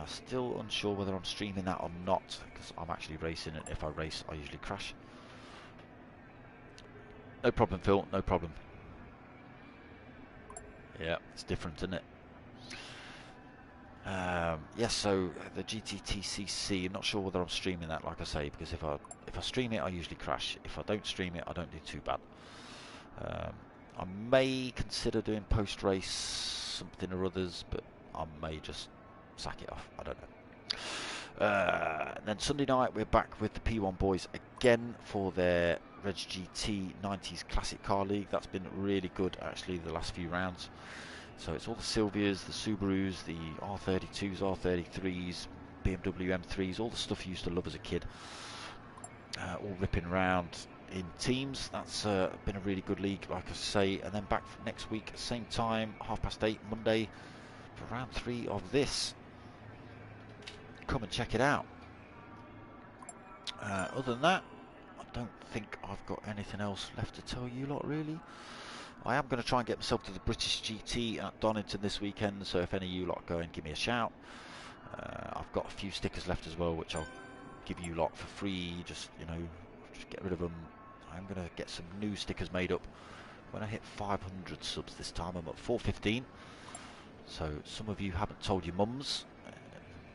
Still unsure whether I'm streaming that or not, because I'm actually racing, and if I race I usually crash. No problem, Phil, no problem. Yeah, it's different, isn't it? Yes, so the GTTCC, I'm not sure whether I'm streaming that, like I say, because if I stream it I usually crash. If I don't stream it I don't do too bad. I may consider doing post-race something or others, but I may just sack it off, I don't know. And then Sunday night we're back with the P1 boys again for their Reg GT 90s Classic Car League. That's been really good actually the last few rounds. So it's all the Silvias, the Subarus, the R32s, R33s, BMW M3s, all the stuff you used to love as a kid. All ripping around in teams. That's been a really good league, like I say. And then back next week, same time, 8:30 Monday, for round 3 of this. Come and check it out. Other than that, I don't think I've got anything else left to tell you lot, really. I am going to try and get myself to the British GT at Donington this weekend, so if any of you lot go and give me a shout. I've got a few stickers left as well, which I'll give you lot for free. Just, you know, just get rid of them. I'm going to get some new stickers made up when I hit 500 subs this time. I'm at 415. So some of you haven't told your mums.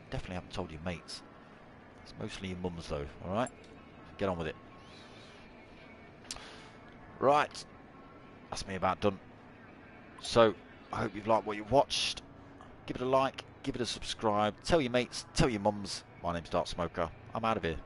Definitely haven't told your mates. It's mostly your mums though, alright? Get on with it. Right. That's me about done. So, I hope you've liked what you watched. Give it a like, give it a subscribe, tell your mates, tell your mums, My name's Darksmoka. I'm out of here.